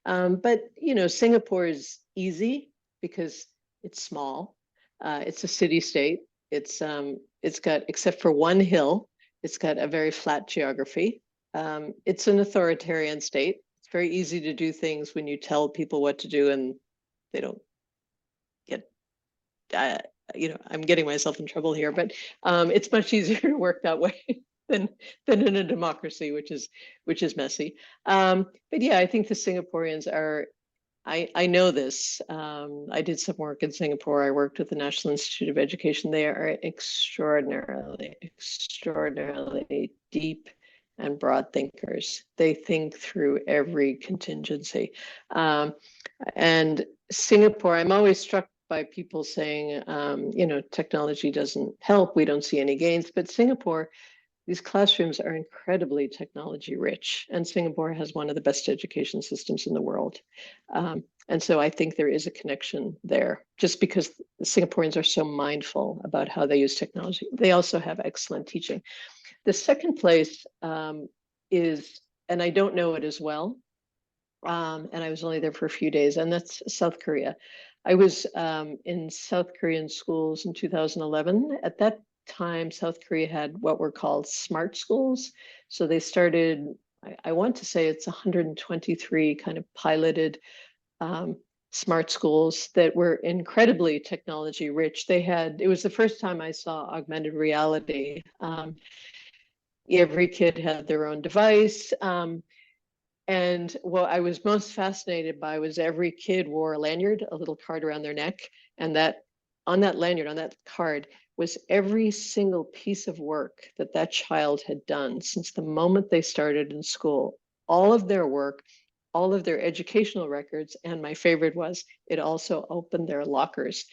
Speaker 3: But Singapore is easy because it's small. It's a city state. It's got, except for one hill, it's got a very flat geography. It's an authoritarian state. It's very easy to do things when you tell people what to do and they don't get, I'm getting myself in trouble here, but it's much easier to work that way than in a democracy, which is messy. But yeah, I think the Singaporeans are, I know this. I did some work in Singapore. I worked with the National Institute of Education. They are extraordinarily deep and broad thinkers. They think through every contingency. And Singapore, I'm always struck by people saying, technology doesn't help. We don't see any gains. But Singapore, these classrooms are incredibly technology rich, and Singapore has one of the best education systems in the world. And so I think there is a connection there, just because the Singaporeans are so mindful about how they use technology. They also have excellent teaching. The second place is, and I don't know it as well, and I was only there for a few days, and that's South Korea. I was in South Korean schools in 2011. At that time, South Korea had what were called smart schools. So they started, I want to say it's 123 kind of piloted smart schools that were incredibly technology rich. It was the first time I saw augmented reality. Every kid had their own device. And what I was most fascinated by was every kid wore a lanyard, a little card around their neck. And that on that lanyard, on that card, was every single piece of work that that child had done since the moment they started in school. All of their work, all of their educational records. And my favorite was it also opened their lockers.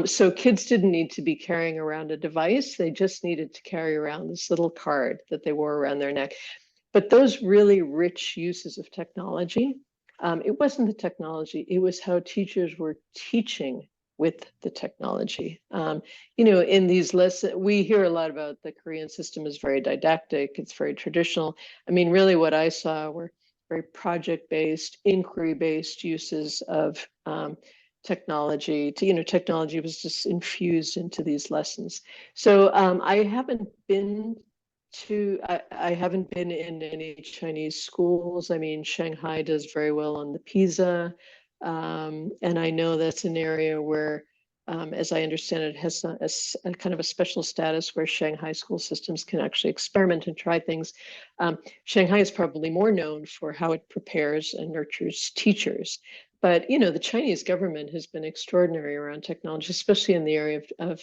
Speaker 3: So kids didn't need to be carrying around a device. They just needed to carry around this little card that they wore around their neck. But those really rich uses of technology, it wasn't the technology, it was how teachers were teaching with the technology. In these lessons, we hear a lot about the Korean system is very didactic, it's very traditional. I mean, really what I saw were very project-based, inquiry-based uses of technology. Technology was just infused into these lessons. So I haven't been in any Chinese schools. I mean, Shanghai does very well on the PISA. And I know that's an area where, as I understand it, has a kind of a special status where Shanghai school systems can actually experiment and try things. Shanghai is probably more known for how it prepares and nurtures teachers. But, the Chinese government has been extraordinary around technology, especially in the area of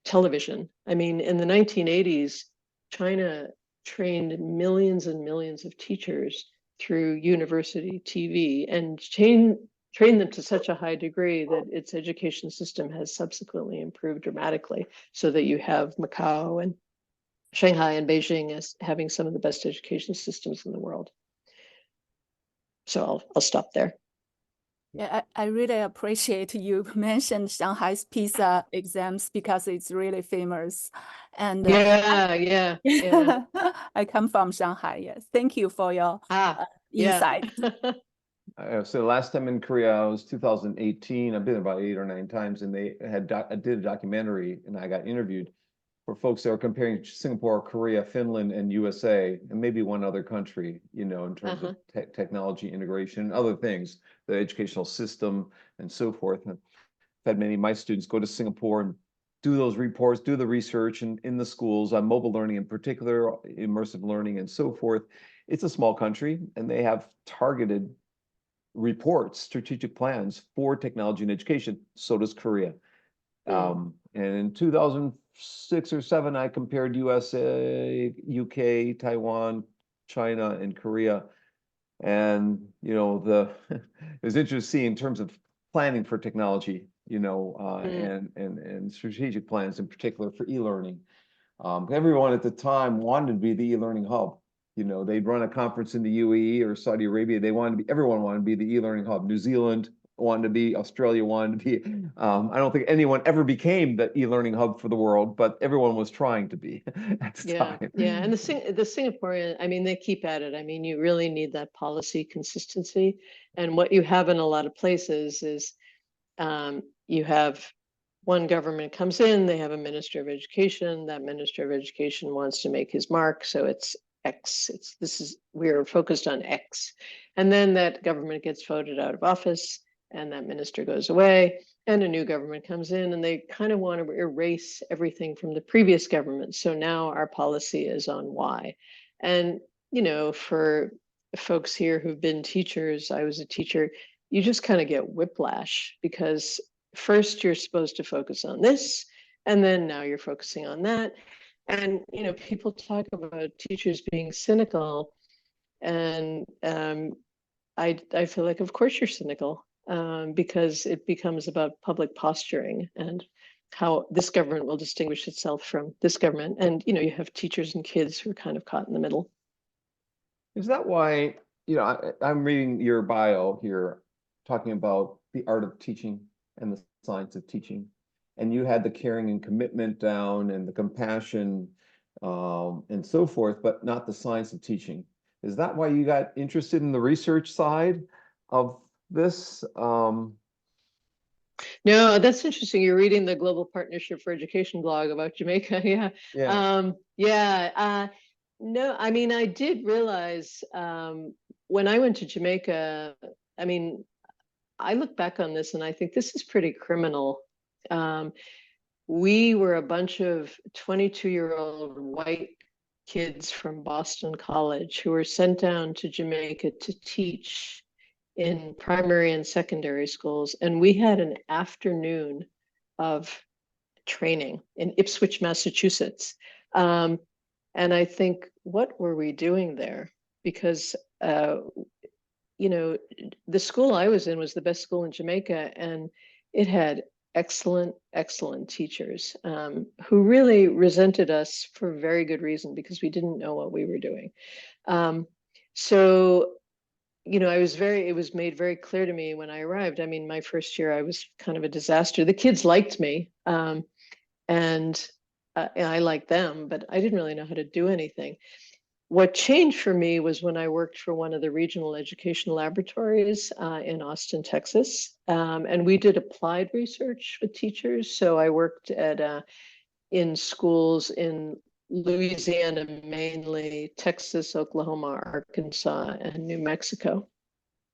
Speaker 3: television. I mean, in the 1980s, China trained millions and millions of teachers through university TV and trained them to such a high degree that its education system has subsequently improved dramatically, so that you have Macau and Shanghai and Beijing as having some of the best education systems in the world. So I'll stop there.
Speaker 7: Yeah, I really appreciate you mentioned Shanghai's PISA exams because it's really famous. And
Speaker 3: Yeah.
Speaker 7: I come from Shanghai. Yes, thank you for your insight.
Speaker 1: So last time in Korea was 2018. I've been about 8 or 9 times, and they I did a documentary, and I got interviewed for folks that are comparing Singapore, Korea, Finland, and USA, and maybe one other country, in terms of technology integration and other things, the educational system and so forth. And I've had many of my students go to Singapore and do those reports, do the research in the schools on mobile learning in particular, immersive learning and so forth. It's a small country, and they have targeted reports, strategic plans for technology and education. So does Korea. And in 2006 or 7, I compared USA, UK, Taiwan, China, and Korea. And, it was interesting to see in terms of planning for technology, and strategic plans in particular for e-learning. Everyone at the time wanted to be the e-learning hub. They'd run a conference in the UAE or Saudi Arabia. Everyone wanted to be the e-learning hub. New Zealand wanted to be, Australia wanted to be. I don't think anyone ever became the e-learning hub for the world, but everyone was trying to be at the time.
Speaker 3: Yeah, and the Singaporean, I mean, they keep at it. I mean, you really need that policy consistency. And what you have in a lot of places is you have one government comes in, they have a minister of education. That minister of education wants to make his mark, so it's X. We're focused on X, and then that government gets voted out of office, and that minister goes away, and a new government comes in, and they kind of want to erase everything from the previous government. So now our policy is on Y, and for folks here who've been teachers, I was a teacher. You just kind of get whiplash because first you're supposed to focus on this, and then now you're focusing on that. And, people talk about teachers being cynical, and I feel like, of course, you're cynical, because it becomes about public posturing and how this government will distinguish itself from this government. And, you have teachers and kids who are kind of caught in the middle.
Speaker 1: Is that why, I'm reading your bio here, talking about the art of teaching and the science of teaching. And you had the caring and commitment down and the compassion, and so forth, but not the science of teaching. Is that why you got interested in the research side of this?
Speaker 3: No, that's interesting. You're reading the Global Partnership for Education blog about Jamaica. Yeah.
Speaker 1: Yeah.
Speaker 3: Yeah. No, I mean, I did realize, when I went to Jamaica, I mean, I look back on this and I think this is pretty criminal. We were a bunch of 22-year-old white kids from Boston College who were sent down to Jamaica to teach in primary and secondary schools. And we had an afternoon of training in Ipswich, Massachusetts. And I think, what were we doing there? Because, the school I was in was the best school in Jamaica, and it had excellent, excellent teachers, who really resented us for very good reason, because we didn't know what we were doing. So, it was made very clear to me when I arrived. I mean, my first year, I was kind of a disaster. The kids liked me, and I liked them, but I didn't really know how to do anything. What changed for me was when I worked for one of the regional education laboratories in Austin, Texas. And we did applied research with teachers. So I worked in schools in Louisiana, mainly Texas, Oklahoma, Arkansas, and New Mexico.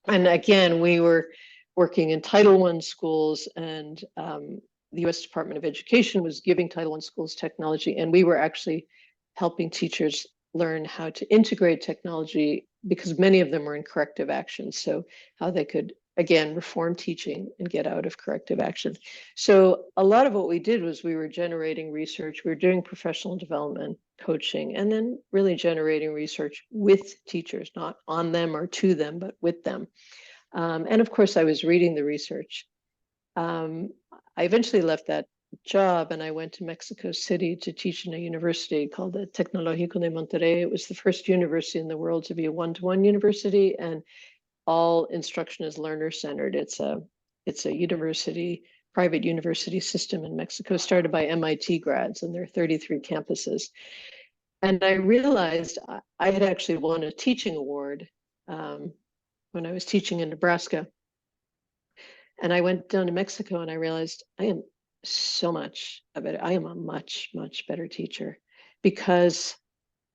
Speaker 3: And again, we were working in Title I schools, and the US Department of Education was giving Title I schools technology, and we were actually helping teachers learn how to integrate technology, because many of them were in corrective action. So how they could, again, reform teaching and get out of corrective action. So a lot of what we did was we were generating research, we were doing professional development, coaching, and then really generating research with teachers, not on them or to them, but with them. And of course, I was reading the research. I eventually left that job and I went to Mexico City to teach in a university called the Tecnológico de Monterrey. It was the first university in the world to be a one-to-one university, and all instruction is learner-centered. It's a private university system in Mexico, started by MIT grads, and there are 33 campuses. And I realized I had actually won a teaching award when I was teaching in Nebraska. And I went down to Mexico and I realized I am so much better. I am a much, much better teacher, because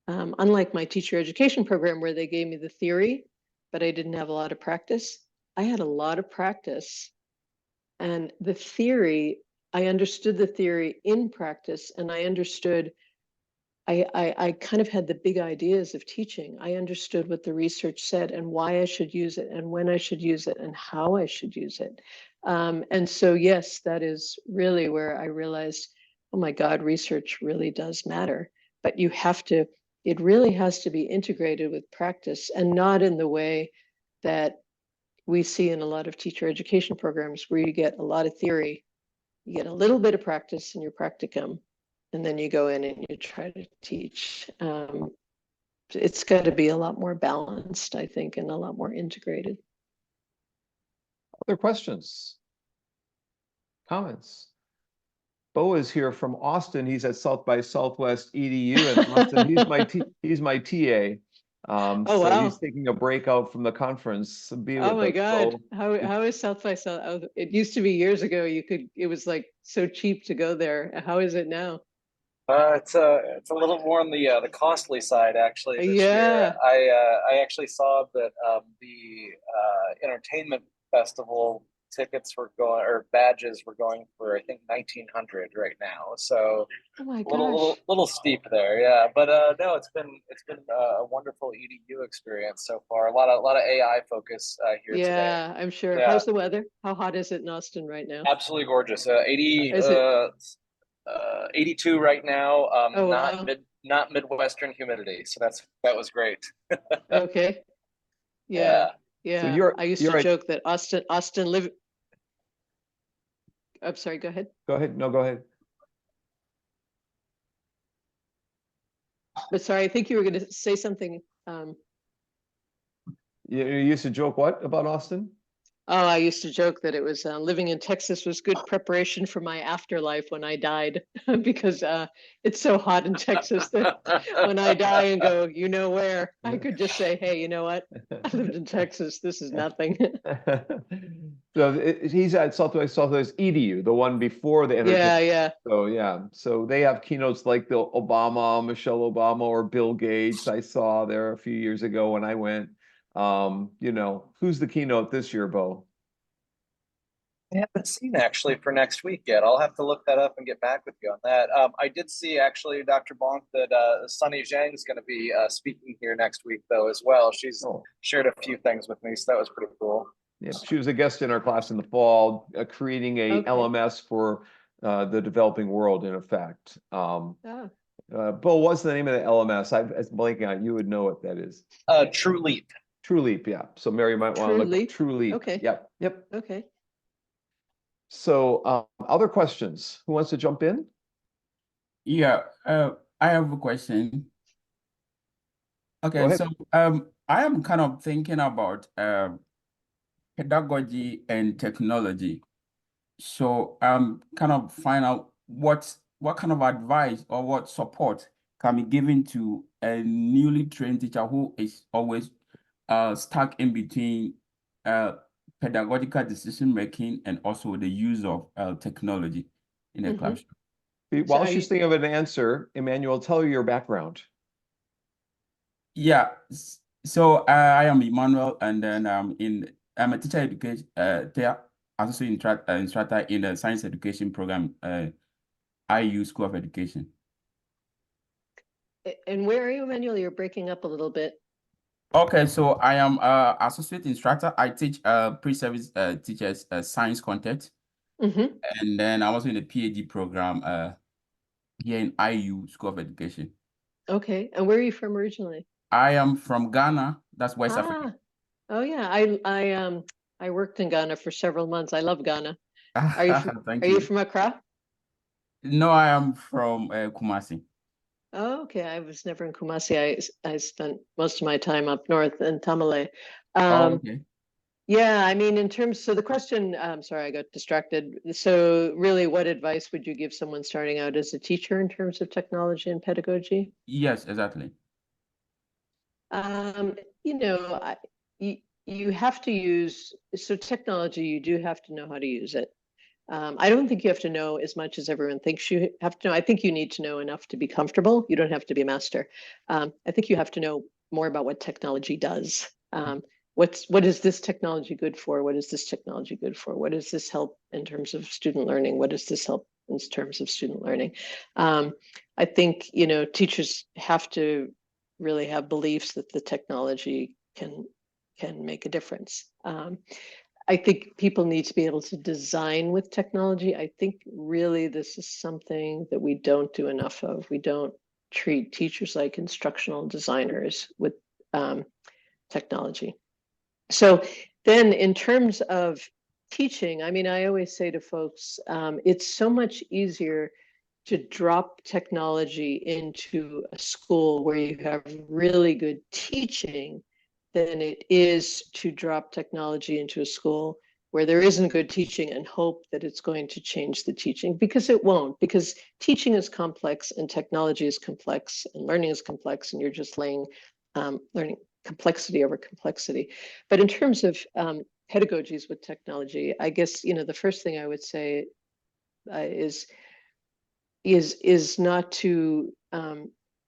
Speaker 3: unlike my teacher education program where they gave me the theory, but I didn't have a lot of practice, I had a lot of practice. And the theory, I understood the theory in practice, and I understood, I kind of had the big ideas of teaching. I understood what the research said and why I should use it and when I should use it and how I should use it. And so, yes, that is really where I realized, oh my God, research really does matter. But it really has to be integrated with practice, and not in the way that we see in a lot of teacher education programs where you get a lot of theory, you get a little bit of practice in your practicum, and then you go in and you try to teach. It's got to be a lot more balanced, I think, and a lot more integrated.
Speaker 1: Other questions? Comments? Bo is here from Austin. He's at South by Southwest EDU in Austin. He's my TA.
Speaker 3: Oh,
Speaker 1: so
Speaker 3: wow.
Speaker 1: He's taking a break out from the conference.
Speaker 3: Oh my God.
Speaker 1: Bo.
Speaker 3: How is South by South? It used to be years ago, it was like so cheap to go there. How is it now?
Speaker 8: It's a little more on the costly side actually this
Speaker 3: Yeah.
Speaker 8: year. I actually saw that the entertainment festival tickets were going, or badges were going for, I think, 1,900 right now. So
Speaker 3: Oh my
Speaker 8: a
Speaker 3: gosh.
Speaker 8: little steep there, yeah. But no, it's been a wonderful EDU experience so far. A lot of AI focus here today.
Speaker 3: Yeah, I'm sure.
Speaker 8: Yeah.
Speaker 3: How's the weather? How hot is it in Austin right now?
Speaker 8: Absolutely gorgeous. 80.
Speaker 3: Is it?
Speaker 8: 82 right now.
Speaker 3: Oh, wow.
Speaker 8: Not Midwestern humidity. So that was great.
Speaker 3: Okay.
Speaker 8: Yeah.
Speaker 3: Yeah.
Speaker 1: So
Speaker 3: Yeah. I used to
Speaker 1: at,
Speaker 3: joke that Austin live. I'm sorry, go ahead.
Speaker 1: go ahead. No, go ahead.
Speaker 3: But sorry, I think you were going to say something.
Speaker 1: You used to joke what about Austin?
Speaker 3: Oh, I used to joke that it was living in Texas was good preparation for my afterlife when I died, because it's so hot in Texas that when I die and go, you know where, I could just say, hey, you know what? I lived in Texas. This is nothing.
Speaker 1: So he's at Southwest EDU, the one before the entertainment.
Speaker 3: Yeah.
Speaker 1: So yeah, so they have keynotes like the Michelle Obama, or Bill Gates. I saw there a few years ago when I went. You know, who's the keynote this year, Bo?
Speaker 8: I haven't seen actually for next week yet. I'll have to look that up and get back with you on that. I did see actually, Dr. Bonk, that Sunny Zhang is going to be speaking here next week though as well. She's shared a few things with me, so that was pretty cool.
Speaker 1: Yeah, she was a guest in our class in the fall, creating a
Speaker 3: Okay.
Speaker 1: LMS for the developing world, in effect.
Speaker 3: Oh.
Speaker 1: Bo, what's the name of the LMS? I'm blanking on. You would know what that is.
Speaker 8: True Leap.
Speaker 1: True Leap, yeah. So Mary might want to look up True Leap.
Speaker 3: Okay.
Speaker 1: Yep.
Speaker 3: Okay.
Speaker 1: So other questions? Who wants to jump in?
Speaker 9: Yeah, I have a question.
Speaker 1: Go
Speaker 9: Okay,
Speaker 1: ahead.
Speaker 9: so I am kind of thinking about pedagogy and technology. So kind of find out what kind of advice or what support can be given to a newly trained teacher who is always stuck in between pedagogical decision making and also the use of technology in the classroom.
Speaker 1: While she's thinking of an answer, Emmanuel, tell her your background.
Speaker 9: Yeah, so I am Emmanuel, and then I'm a teacher education associate instructor in the science education program, IU School of Education.
Speaker 3: And where are you, Emmanuel? You're breaking up a little bit.
Speaker 9: Okay, so I am associate instructor. I teach pre-service teachers science content, and then I'm also in the PhD program here in IU School of Education.
Speaker 3: Okay, and where are you from originally?
Speaker 9: I am from Ghana. That's West Africa.
Speaker 3: Oh yeah, I worked in Ghana for several months. I love Ghana. Are you from,
Speaker 9: Thank
Speaker 3: are
Speaker 9: you.
Speaker 3: you from Accra?
Speaker 9: No, I am from Kumasi.
Speaker 3: Oh, okay. I was never in Kumasi. I spent most of my time up north in Tamale.
Speaker 9: Okay.
Speaker 3: Yeah, I mean, in terms, so the question, sorry, I got distracted. So really, what advice would you give someone starting out as a teacher in terms of technology and pedagogy?
Speaker 9: Yes, exactly.
Speaker 3: You know, you have to use, so technology, you do have to know how to use it. I don't think you have to know as much as everyone thinks you have to know. I think you need to know enough to be comfortable. You don't have to be a master. I think you have to know more about what technology does. What is this technology good for? What is this technology good for? What does this help in terms of student learning? What does this help in terms of student learning? I think, you know, teachers have to really have beliefs that the technology can make a difference. I think people need to be able to design with technology. I think really this is something that we don't do enough of. We don't treat teachers like instructional designers with technology. So then in terms of teaching, I mean, I always say to folks, it's so much easier to drop technology into a school where you have really good teaching than it is to drop technology into a school where there isn't good teaching and hope that it's going to change the teaching, because it won't, because teaching is complex and technology is complex and learning is complex, and you're just laying learning complexity over complexity. But in terms of pedagogies with technology, I guess, you know, the first thing I would say is not to,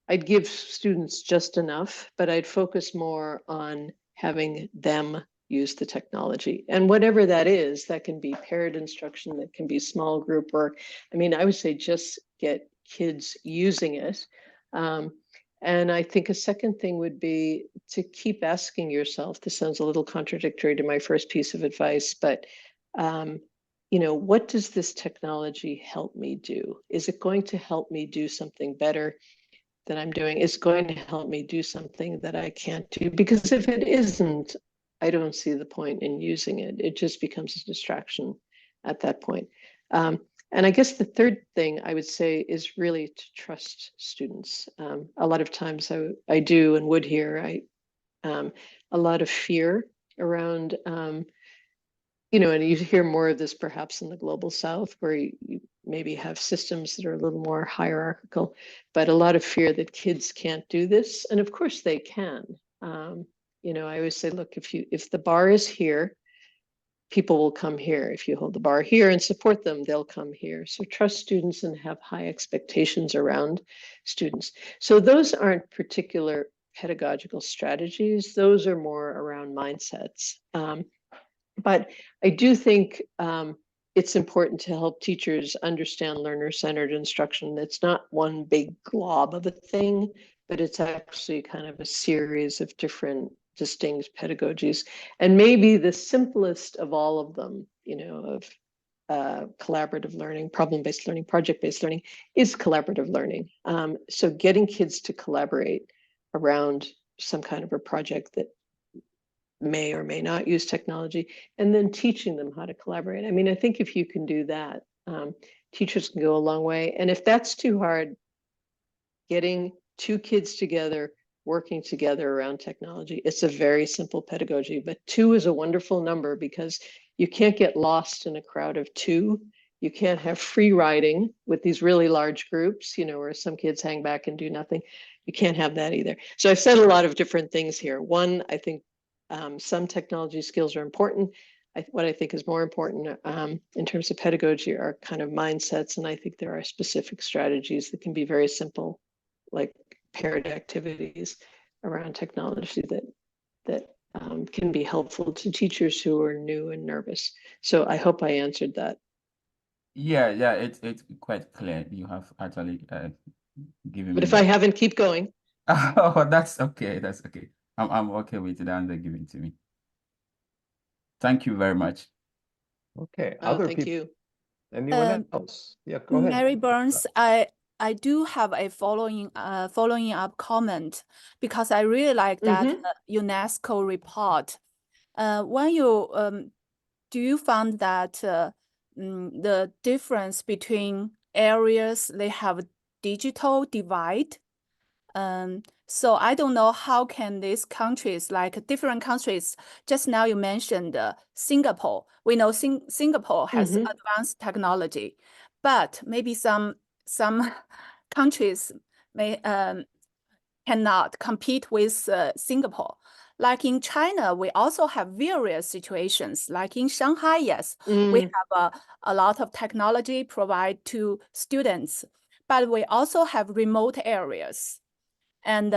Speaker 3: I'd give students just enough, but I'd focus more on having them use the technology. And whatever that is, that can be paired instruction, that can be small group work. I mean, I would say just get kids using it. And I think a second thing would be to keep asking yourself, this sounds a little contradictory to my first piece of advice, but what does this technology help me do? Is it going to help me do something better that I'm doing? Is it going to help me do something that I can't do? Because if it isn't, I don't see the point in using it. It just becomes a distraction at that point. And I guess the third thing I would say is really to trust students. A lot of times I do and would hear a lot of fear around, and you hear more of this perhaps in the global South, where you maybe have systems that are a little more hierarchical, but a lot of fear that kids can't do this. And of course they can. I always say, look, if the bar is here, people will come here. If you hold the bar here and support them, they'll come here. So trust students and have high expectations around students. So those aren't particular pedagogical strategies. Those are more around mindsets. But I do think it's important to help teachers understand learner-centered instruction. It's not one big glob of a thing, but it's actually kind of a series of different distinct pedagogies. And maybe the simplest of all of them, of collaborative learning, problem-based learning, project-based learning, is collaborative learning. So getting kids to collaborate around some kind of a project that may or may not use technology, and then teaching them how to collaborate. I mean, I think if you can do that, teachers can go a long way. And if that's too hard, getting two kids together, working together around technology, it's a very simple pedagogy, but two is a wonderful number because you can't get lost in a crowd of two. You can't have free riding with these really large groups, where some kids hang back and do nothing. You can't have that either. So I've said a lot of different things here. One, I think some technology skills are important. What I think is more important in terms of pedagogy are kind of mindsets. And I think there are specific strategies that can be very simple, like paired activities around technology that can be helpful to teachers who are new and nervous. So I hope I answered that.
Speaker 9: Yeah, it's quite clear. You have actually given
Speaker 3: But
Speaker 9: me
Speaker 3: if I
Speaker 9: that.
Speaker 3: haven't, keep going.
Speaker 9: Oh, that's okay. That's okay. I'm okay with the answer given to me. Thank you very much.
Speaker 1: Okay,
Speaker 3: Oh,
Speaker 1: other
Speaker 3: thank
Speaker 1: people,
Speaker 3: you.
Speaker 1: anyone else? Yeah, go ahead.
Speaker 7: Mary Burns, I do have a following up comment because I really like that UNESCO report. When you do you find that the difference between areas, they have digital divide? So I don't know how can these countries, like different countries, just now you mentioned Singapore. We know Singapore has advanced technology, but maybe some countries may cannot compete with Singapore. Like in China, we also have various situations. Like in Shanghai, yes, we have a lot of technology provide to students, but we also have remote areas and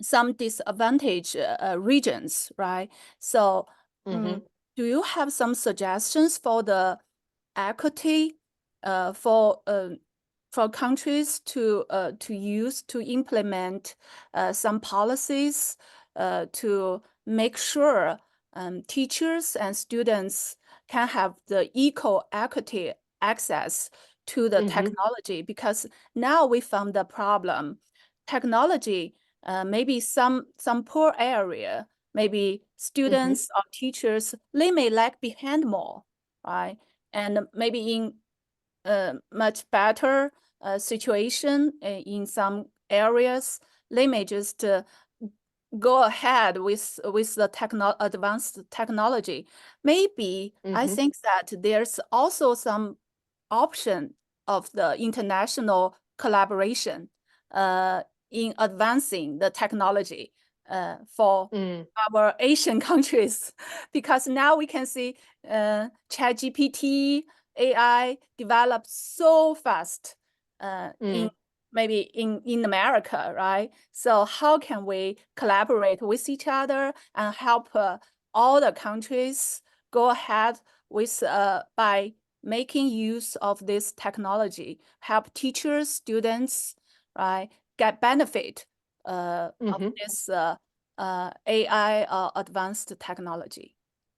Speaker 7: some disadvantaged regions, right? So do you have some suggestions for the equity for countries to use to implement some policies to make sure teachers and students can have the equal equity access to the technology? Because now we found the problem. Technology, maybe some poor area, maybe students or teachers, they may lag behind more, right? And maybe in much better situation in some areas, they may just go ahead with the advanced technology. Maybe I think that there's also some option of the international collaboration in advancing the technology for our Asian countries, because now we can see ChatGPT, AI develop so fast in America, right? So how can we collaborate with each other and help all the countries go ahead with by making use of this technology, help teachers, students, right, get benefit of this AI advanced technology?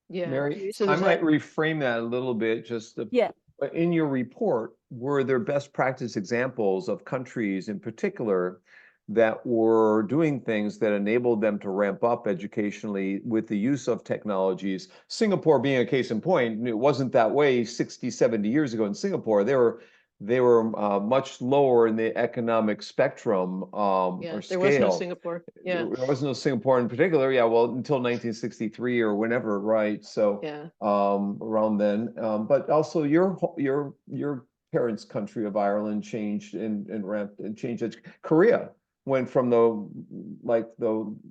Speaker 3: Yeah.
Speaker 1: Mary,
Speaker 3: So
Speaker 1: I
Speaker 3: there's
Speaker 1: might
Speaker 3: that.
Speaker 1: reframe that a little bit, just the,
Speaker 7: Yeah.
Speaker 1: in your report, were there best practice examples of countries in particular that were doing things that enabled them to ramp up educationally with the use of technologies? Singapore being a case in point, it wasn't that way 60, 70 years ago in Singapore. They were much lower in the economic spectrum
Speaker 3: Yeah,
Speaker 1: or
Speaker 3: there was no
Speaker 1: scale.
Speaker 3: Singapore.
Speaker 1: There
Speaker 3: Yeah.
Speaker 1: was no Singapore in particular. Yeah, well, until 1963 or whenever, right? So
Speaker 3: Yeah.
Speaker 1: around then. But also your parents' country of Ireland changed and ramped and changed. Korea went from the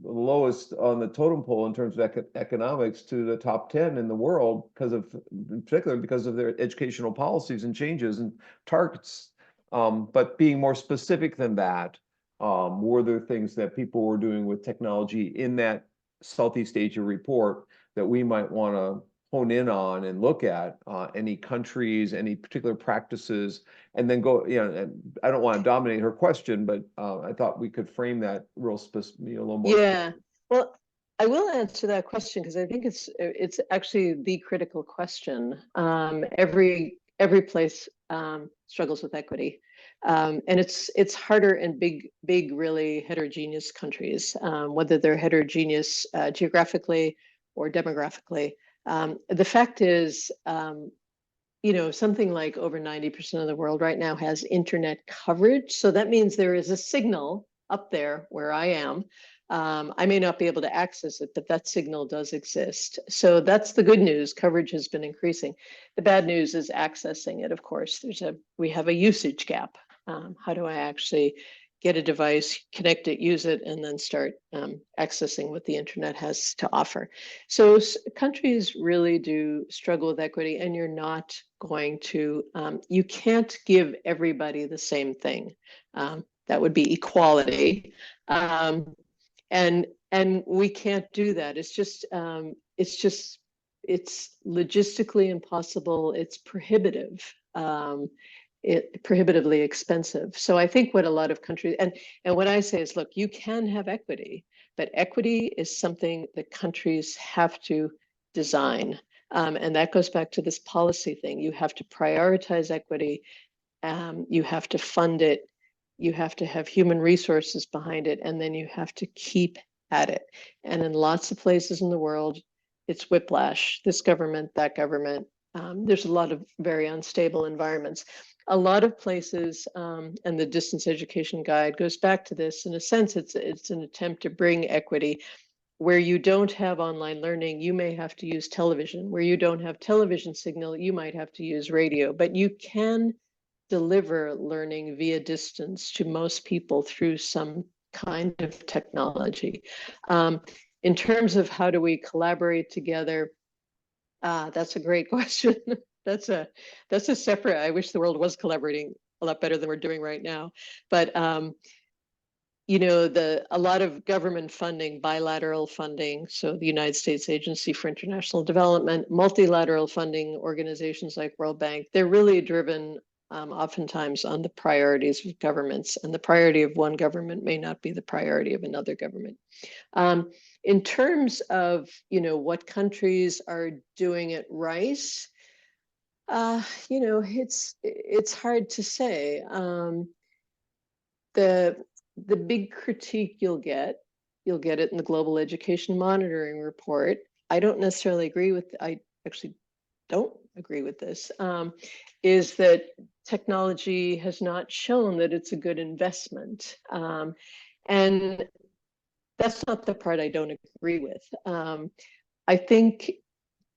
Speaker 1: lowest on the totem pole in terms of economics to the top 10 in the world in particular because of their educational policies and changes and targets. But being more specific than that, were there things that people were doing with technology in that Southeast Asia report that we might want to hone in on and look at, any countries, any particular practices, and then go, and I don't want to dominate her question, but I thought we could frame that real specific, a little more.
Speaker 3: Yeah. Well, I will answer that question because I think it's actually the critical question. Every place struggles with equity. And it's harder in big, really heterogeneous countries, whether they're heterogeneous geographically or demographically. The fact is, something like over 90% of the world right now has internet coverage. So that means there is a signal up there where I am. I may not be able to access it, but that signal does exist. So that's the good news. Coverage has been increasing. The bad news is accessing it. Of course, we have a usage gap. How do I actually get a device, connect it, use it, and then start accessing what the internet has to offer? So countries really do struggle with equity, and you're not going to, you can't give everybody the same thing. That would be equality. And we can't do that. It's logistically impossible. It's prohibitive. Prohibitively expensive. So I think what a lot of countries, and what I say is, look, you can have equity, but equity is something that countries have to design. And that goes back to this policy thing. You have to prioritize equity. You have to fund it. You have to have human resources behind it. And then you have to keep at it. And in lots of places in the world, it's whiplash, this government, that government. There's a lot of very unstable environments. A lot of places, and the distance education guide goes back to this. In a sense, it's an attempt to bring equity. Where you don't have online learning, you may have to use television. Where you don't have television signal, you might have to use radio. But you can deliver learning via distance to most people through some kind of technology. In terms of how do we collaborate together, that's a great question. That's a separate, I wish the world was collaborating a lot better than we're doing right now. But a lot of government funding, bilateral funding, so the United States Agency for International Development, multilateral funding organizations like World Bank, they're really driven oftentimes on the priorities of governments, and the priority of one government may not be the priority of another government. In terms of, what countries are doing it right, it's hard to say. The big critique you'll get it in the Global Education Monitoring Report. I don't necessarily agree with, I actually don't agree with this, is that technology has not shown that it's a good investment. And that's not the part I don't agree with. I think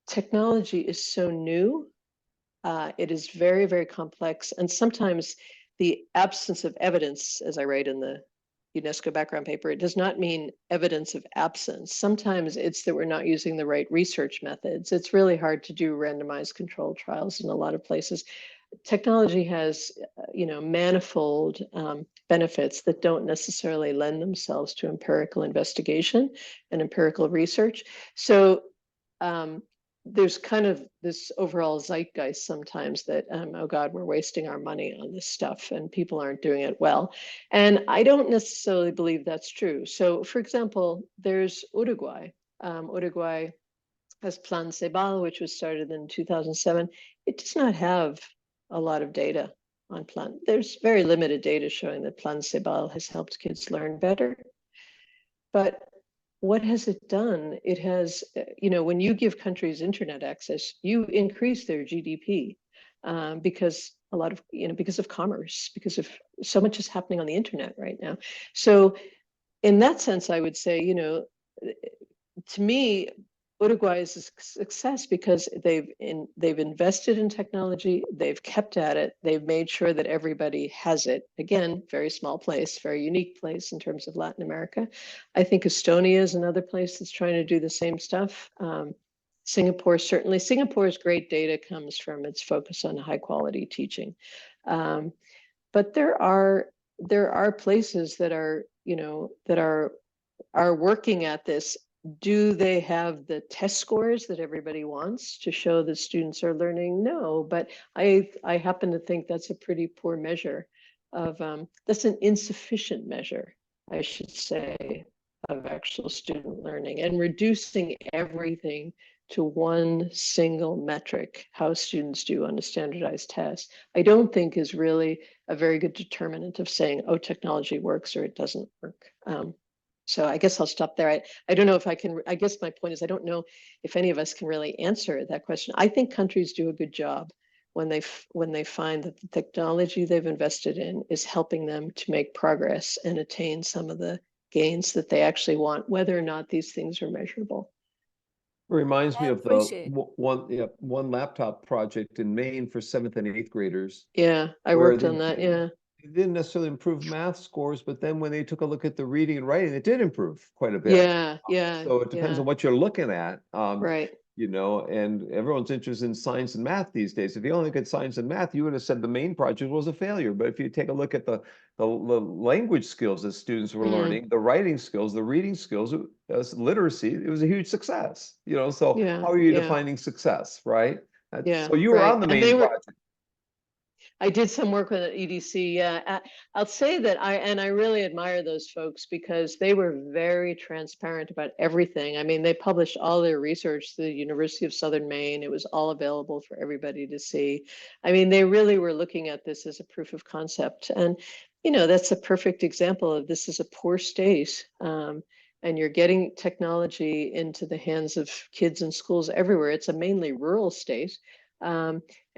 Speaker 3: technology is so new. It is very, very complex. And sometimes the absence of evidence, as I write in the UNESCO background paper, it does not mean evidence of absence. Sometimes it's that we're not using the right research methods. It's really hard to do randomized controlled trials in a lot of places. Technology has, manifold benefits that don't necessarily lend themselves to empirical investigation and empirical research. So there's kind of this overall zeitgeist sometimes that, oh God, we're wasting our money on this stuff and people aren't doing it well. And I don't necessarily believe that's true. So for example, there's Uruguay. Uruguay has Plan Ceibal, which was started in 2007. It does not have a lot of data on Plan. There's very limited data showing that Plan Ceibal has helped kids learn better. But what has it done? It has, when you give countries internet access, you increase their GDP because because of commerce, because of so much is happening on the internet right now. So in that sense, I would say, to me, Uruguay is a success because they've invested in technology, they've kept at it, they've made sure that everybody has it. Again, very small place, very unique place in terms of Latin America. I think Estonia is another place that's trying to do the same stuff. Singapore, certainly. Singapore's great data comes from its focus on high quality teaching. But there are places that are, that are working at this. Do they have the test scores that everybody wants to show that students are learning? No, but I happen to think that's a pretty poor measure of, that's an insufficient measure, I should say, of actual student learning, and reducing everything to one single metric, how students do on a standardized test, I don't think is really a very good determinant of saying, oh, technology works or it doesn't work. So I guess I'll stop there. I don't know if I can, I guess my point is, I don't know if any of us can really answer that question. I think countries do a good job when they find that the technology they've invested in is helping them to make progress and attain some of the gains that they actually want, whether or not these things are measurable.
Speaker 1: Reminds me
Speaker 7: I
Speaker 1: of the
Speaker 7: appreciate.
Speaker 1: one laptop project in Maine for 7th and 8th graders.
Speaker 3: Yeah, I
Speaker 1: where
Speaker 3: worked
Speaker 1: they
Speaker 3: on that.
Speaker 1: didn't-
Speaker 3: Yeah.
Speaker 1: It didn't necessarily improve math scores, but then when they took a look at the reading and writing, it did improve quite a bit.
Speaker 3: Yeah. Yeah.
Speaker 1: So it depends
Speaker 3: yeah.
Speaker 1: on what you're looking at.
Speaker 3: Right.
Speaker 1: And everyone's interested in science and math these days. If you only look at science and math, you would have said the main project was a failure. But if you take a look at the language skills that students were learning, the writing skills, the reading skills, literacy, it was a huge success. So
Speaker 3: Yeah.
Speaker 1: how are you
Speaker 3: yeah.
Speaker 1: defining success, right?
Speaker 3: Yeah.
Speaker 1: So you were
Speaker 3: right.
Speaker 1: on the
Speaker 3: And
Speaker 1: main project.
Speaker 3: I did some work with EDC. Yeah, I'll say that I really admire those folks because they were very transparent about everything. I mean, they published all their research to the University of Southern Maine. It was all available for everybody to see. I mean, they really were looking at this as a proof of concept. And, that's a perfect example of this is a poor state. And you're getting technology into the hands of kids in schools everywhere. It's a mainly rural state.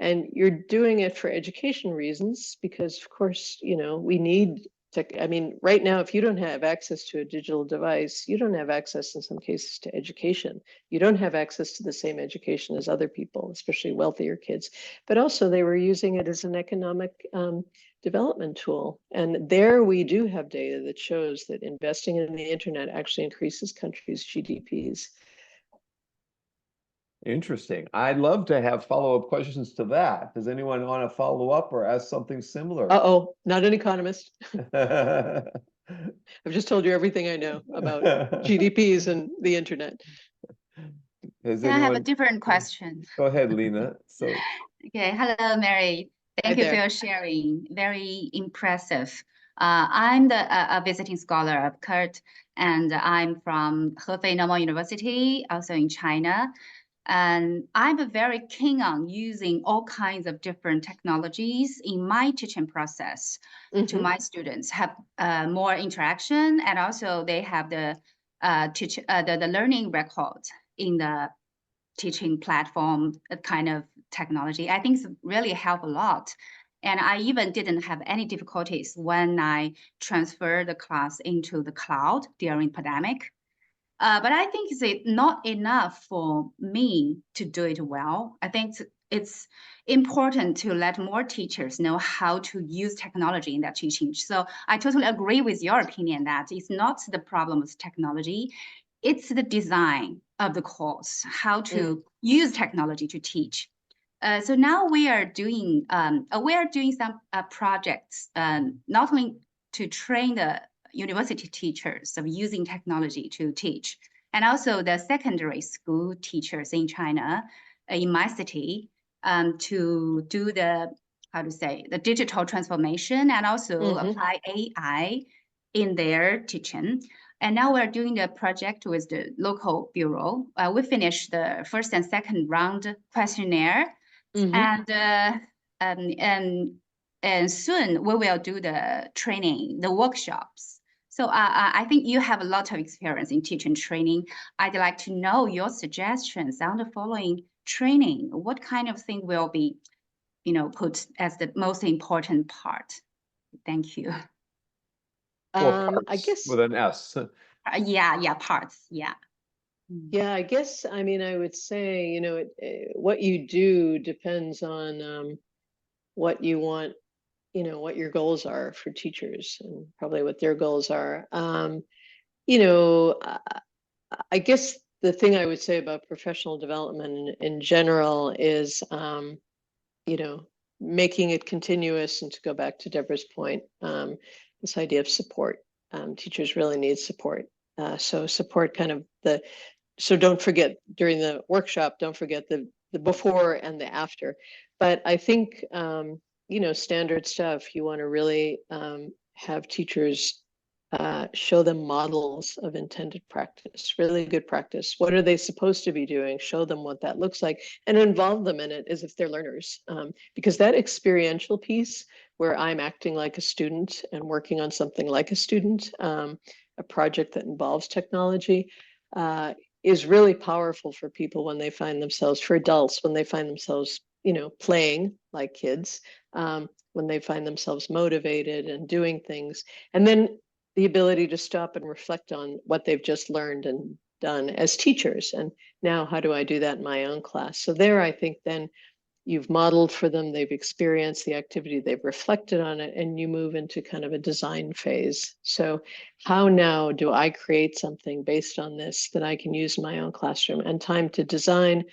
Speaker 3: And you're doing it for education reasons because, of course, we need tech. I mean, right now, if you don't have access to a digital device, you don't have access in some cases to education. You don't have access to the same education as other people, especially wealthier kids. But also they were using it as an economic development tool. And there we do have data that shows that investing in the internet actually increases countries' GDPs.
Speaker 1: Interesting. I'd love to have follow-up questions to that. Does anyone want to follow up or ask something similar?
Speaker 3: Uh-oh, not an economist. I've just told you everything I know about GDPs and the internet.
Speaker 1: Has
Speaker 10: Can I have a
Speaker 1: anyone?
Speaker 10: different question?
Speaker 1: Go ahead, Lena. So
Speaker 10: Okay, hello, Mary. Thank
Speaker 3: Hi
Speaker 10: you for
Speaker 3: there.
Speaker 10: your sharing. Very impressive. I'm a visiting scholar of Kurt, and I'm from Hefei Normal University, also in China. And I'm very keen on using all kinds of different technologies in my teaching process to my students, have more interaction, and also they have the learning record in the teaching platform kind of technology. I think it's really helped a lot. And I even didn't have any difficulties when I transferred the class into the cloud during pandemic. But I think it's not enough for me to do it well. I think it's important to let more teachers know how to use technology in their teaching. So I totally agree with your opinion that it's not the problem with technology, it's the design of the course, how to use technology to teach. So now we are doing some projects, not only to train the university teachers of using technology to teach, and also the secondary school teachers in China, in my city, to do the digital transformation and also apply AI in their teaching. And now we're doing the project with the local bureau. We finished the first and second round questionnaire, and soon we will do the training, the workshops. So I think you have a lot of experience in teaching training. I'd like to know your suggestions on the following training. What kind of thing will be, put as the most important part? Thank you.
Speaker 1: Well,
Speaker 3: I
Speaker 1: parts
Speaker 3: guess,
Speaker 1: with an S.
Speaker 10: Yeah, parts. Yeah.
Speaker 3: yeah, I guess, I mean, I would say, what you do depends on what you want, what your goals are for teachers and probably what their goals are. I guess the thing I would say about professional development in general is, making it continuous, and to go back to Deborah's point, this idea of support. Teachers really need support. So support so don't forget during the workshop, don't forget the before and the after. But I think, standard stuff, you want to really have teachers show them models of intended practice, really good practice. What are they supposed to be doing? Show them what that looks like and involve them in it as if they're learners. Because that experiential piece where I'm acting like a student and working on something like a student, a project that involves technology, is really powerful for people when they find themselves, for adults, when they find themselves, playing like kids, when they find themselves motivated and doing things. And then the ability to stop and reflect on what they've just learned and done as teachers. And now, how do I do that in my own class? So there, I think then you've modeled for them, they've experienced the activity, they've reflected on it, and you move into kind of a design phase. So how now do I create something based on this that I can use in my own classroom? And time to design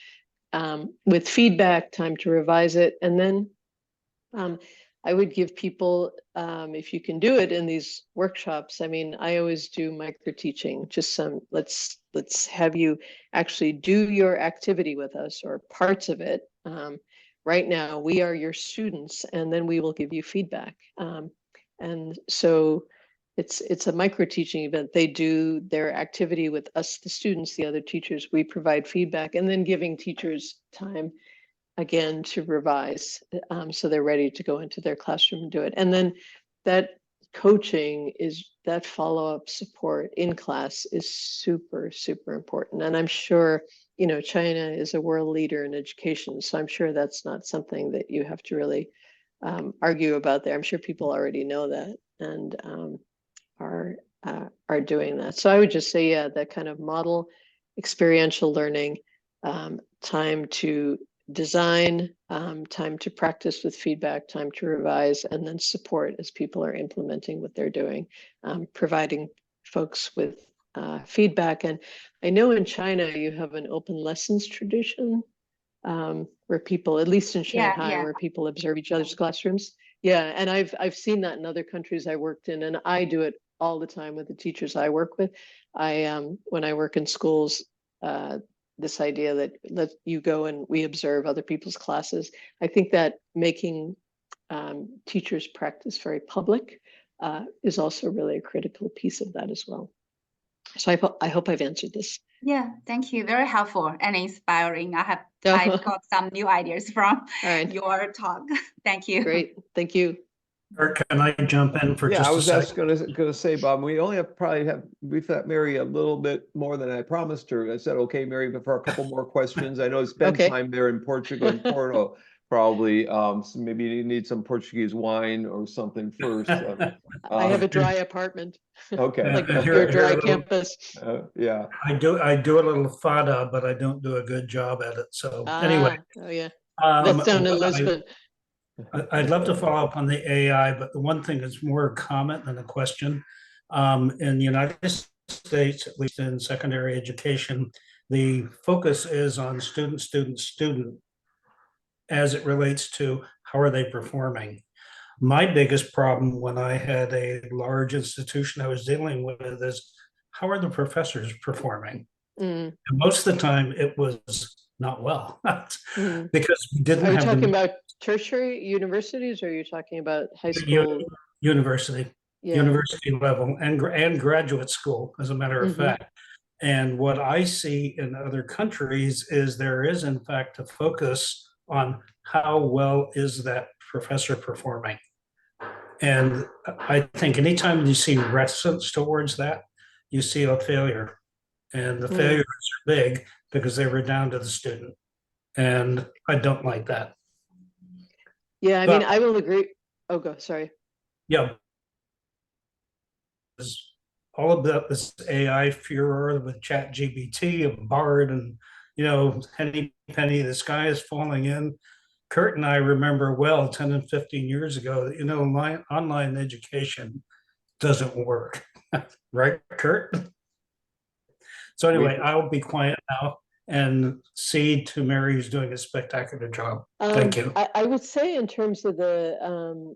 Speaker 3: with feedback, time to revise it. And then I would give people, if you can do it in these workshops, I mean, I always do micro teaching, just let's have you actually do your activity with us or parts of it. Right now, we are your students, and then we will give you feedback. And so it's a micro teaching event. They do their activity with us, the students, the other teachers, we provide feedback, and then giving teachers time again to revise, so they're ready to go into their classroom and do it. And then that coaching is, that follow-up support in class is super, super important. And I'm sure, China is a world leader in education, so I'm sure that's not something that you have to really argue about there. I'm sure people already know that and are doing that. So I would just say, yeah, that kind of model experiential learning, time to design, time to practice with feedback, time to revise, and then support as people are implementing what they're doing, providing folks with feedback. And I know in China you have an open lessons tradition, where people, at least in Shanghai, where people observe each other's classrooms. Yeah, and I've seen that in other countries I worked in, and I do it all the time with the teachers I work with. When I work in schools, this idea that let you go and we observe other people's classes. I think that making teachers practice very public is also really a critical piece of that as well. So I hope I've answered this.
Speaker 10: Yeah, thank you. Very helpful and inspiring. I've got some new ideas from your talk. Thank you.
Speaker 3: Great, thank you.
Speaker 5: Can I jump in for just a second?
Speaker 1: I was just gonna say, Bob, we only we've got Mary a little bit more than I promised her. I said, okay, Mary, but for a couple more questions. I know it's been time there in Portugal and Porto, probably. So maybe you need some Portuguese wine or something first.
Speaker 3: I have a dry apartment.
Speaker 1: Okay.
Speaker 3: Like your dry campus.
Speaker 1: Yeah.
Speaker 5: I do a little fada, but I don't do a good job at it. So anyway.
Speaker 3: Oh yeah. That's down in Lisbon.
Speaker 5: I'd love to follow up on the AI, but the one thing is more a comment than a question. In the United States, at least in secondary education, the focus is on student as it relates to how are they performing. My biggest problem when I had a large institution I was dealing with is how are the professors performing? And most of the time it was not well because we didn't have.
Speaker 3: Are you talking about tertiary universities, or are you talking about high school?
Speaker 5: University.
Speaker 3: Yeah.
Speaker 5: university level and graduate school, as a matter of
Speaker 3: Mhm.
Speaker 5: fact. And what I see in other countries is there is, in fact, a focus on how well is that professor performing. And I think anytime you see reticence towards that, you see a failure. And the
Speaker 3: Mm.
Speaker 5: failures are big because they were down to the student. And I don't like that.
Speaker 3: Yeah, I
Speaker 5: But-
Speaker 3: mean, I will agree. Oh, go, sorry.
Speaker 5: Yeah. All of that, this AI furor with ChatGPT and Bard and, Henny Penny, the sky is falling in. Kurt and I remember well 10 and 15 years ago that, online education doesn't work. Right, Kurt? So anyway, I'll be quiet now and cede to Mary, who's doing a spectacular job. Thank you.
Speaker 3: I would say in terms of the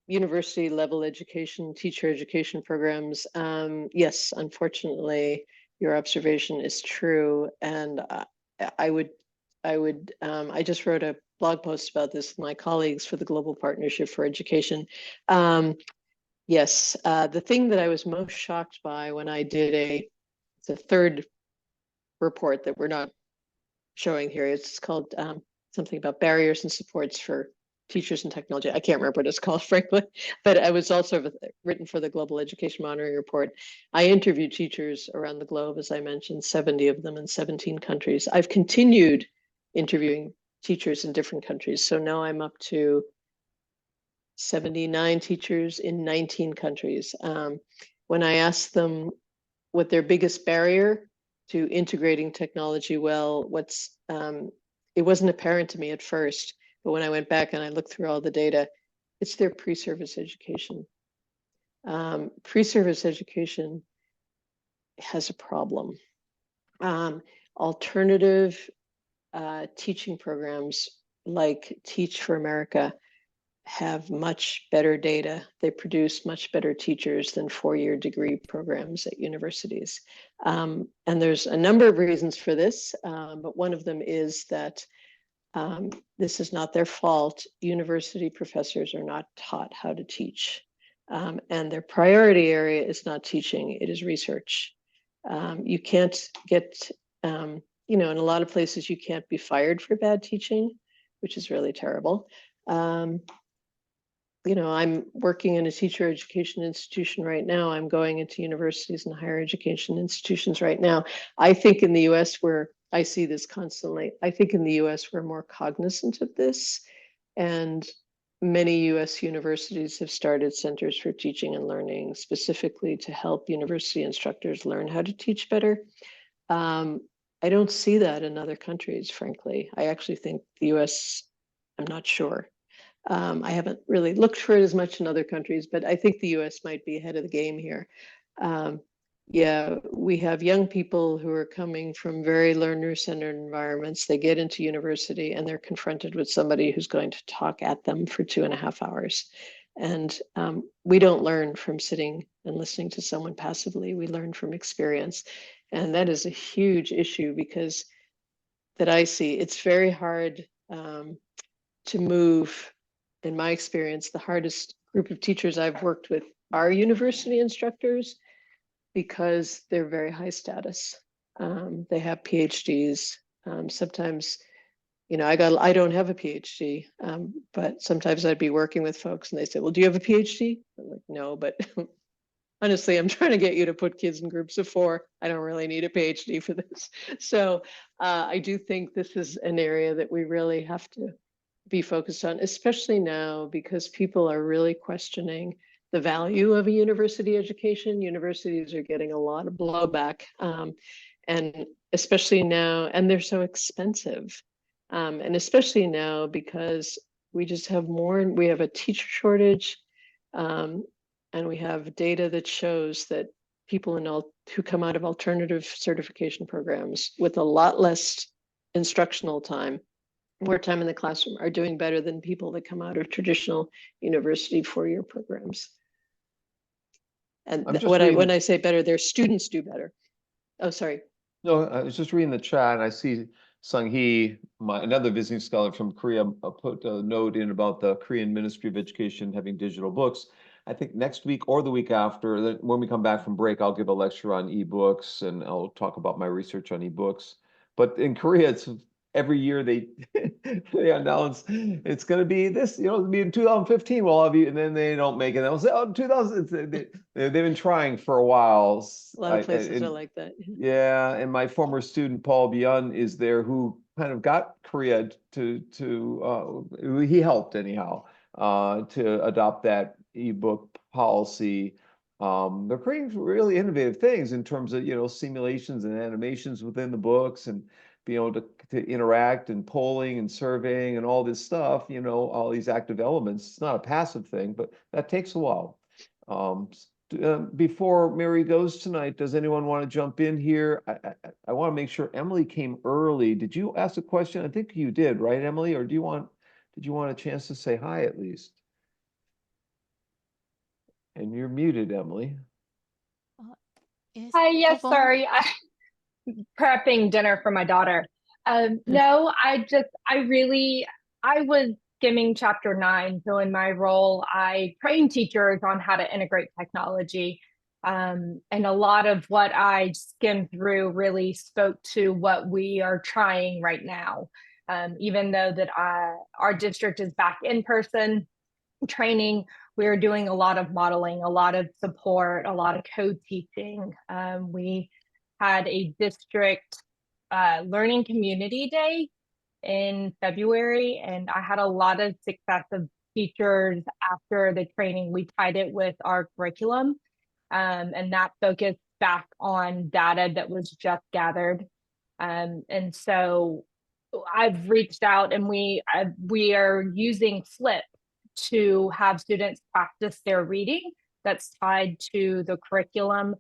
Speaker 3: university level education, teacher education programs, yes, unfortunately, your observation is true. And I just wrote a blog post about this with my colleagues for the Global Partnership for Education. Yes, the thing that I was most shocked by when I did the third report that we're not showing here, it's called something about barriers and supports for teachers and technology. I can't remember what it's called, frankly, but I was also written for the Global Education Monitoring Report. I interviewed teachers around the globe, as I mentioned, 70 of them in 17 countries. I've continued interviewing teachers in different countries. So now I'm up to 79 teachers in 19 countries. When I asked them what their biggest barrier to integrating technology well, it wasn't apparent to me at first, but when I went back and I looked through all the data, it's their pre-service education. Pre-service education has a problem. Alternative teaching programs like Teach for America have much better data. They produce much better teachers than four-year degree programs at universities. And there's a number of reasons for this, but one of them is that this is not their fault. University professors are not taught how to teach. And their priority area is not teaching, it is research. You can't get, in a lot of places you can't be fired for bad teaching, which is really terrible. I'm working in a teacher education institution right now. I'm going into universities and higher education institutions right now. I think in the US, where I see this constantly, I think in the US, we're more cognizant of this. And many US universities have started centers for teaching and learning specifically to help university instructors learn how to teach better. I don't see that in other countries, frankly. I actually think the US, I'm not sure. I haven't really looked for it as much in other countries, but I think the US might be ahead of the game here. Yeah, we have young people who are coming from very learner-centered environments. They get into university and they're confronted with somebody who's going to talk at them for 2.5 hours. And we don't learn from sitting and listening to someone passively. We learn from experience. And that is a huge issue because that I see, it's very hard to move. In my experience, the hardest group of teachers I've worked with are university instructors because they're very high status. They have PhDs. Sometimes, I don't have a PhD, but sometimes I'd be working with folks and they say, well, do you have a PhD? I'm like, no, but honestly, I'm trying to get you to put kids in groups of 4. I don't really need a PhD for this. So I do think this is an area that we really have to be focused on, especially now because people are really questioning the value of a university education. Universities are getting a lot of blowback, and especially now, and they're so expensive. And especially now because we just have we have a teacher shortage, and we have data that shows that people who come out of alternative certification programs with a lot less instructional time, more time in the classroom, are doing better than people that come out of traditional university 4-year programs. And when I say better, their students do better. Oh, sorry.
Speaker 1: No, I was just reading the chat and I see Sung Hee, another visiting scholar from Korea, put a note in about the Korean Ministry of Education having digital books. I think next week or the week after, when we come back from break, I'll give a lecture on ebooks and I'll talk about my research on ebooks. But in Korea, it's every year they they announce it's going to be this, it'll be in 2015. We'll have you, and then they don't make it. They'll say, oh, 2000. They've been trying for a while.
Speaker 3: A lot of places are like that.
Speaker 1: Yeah, and my former student Paul Byun is there, who kind of got Korea he helped anyhow to adopt that ebook policy. They're creating really innovative things in terms of simulations and animations within the books, and being able to interact and polling and surveying and all this stuff. All these active elements. It's not a passive thing, but that takes a while. Before Mary goes tonight, does anyone want to jump in here? I want to make sure Emily came early. Did you ask a question? I think you did, right, Emily? Or did you want a chance to say hi at least? And you're muted, Emily.
Speaker 11: Hi, yes, sorry. I'm prepping dinner for my daughter. No, I was skimming chapter 9. So in my role, I train teachers on how to integrate technology. And a lot of what I skimmed through really spoke to what we are trying right now. Even though that our district is back in person training, we're doing a lot of modeling, a lot of support, a lot of co-teaching. We had a district learning community day in February, and I had a lot of success of teachers after the training. We tied it with our curriculum, and that focused back on data that was just gathered. And so I've reached out, and we are using Flip to have students practice their reading that's tied to the curriculum,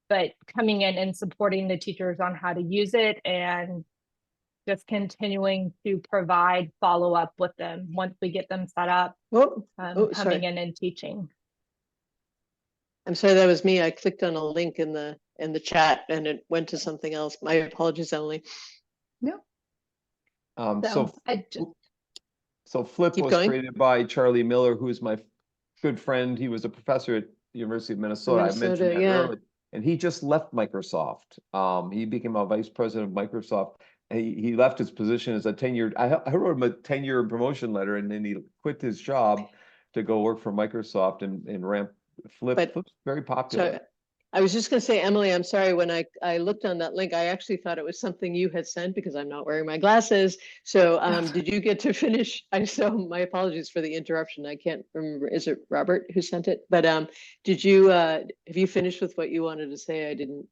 Speaker 11: but coming in and supporting the teachers on how to use it, and just continuing to provide follow-up with them once we get them set up, coming in and teaching.
Speaker 3: I'm sorry, that was me. I clicked on a link in the chat and it went to something else. My apologies, Emily.
Speaker 11: No.
Speaker 1: So Flip was created by Charlie Miller, who's my good friend. He was a professor at the University of Minnesota. I mentioned that earlier. And he just left Microsoft. He became a vice president of Microsoft. He left his position as a tenured. I wrote him a 10-year promotion letter, and then he quit his job to go work for Microsoft and ramp Flip. Flip's very popular.
Speaker 3: So I was just going to say, Emily, I'm sorry, when I looked on that link, I actually thought it was something you had sent because I'm not wearing my glasses. So did you get to finish? So my apologies for the interruption. I can't remember. Is it Robert who sent it? But did you have you finished with what you wanted to say? I didn't.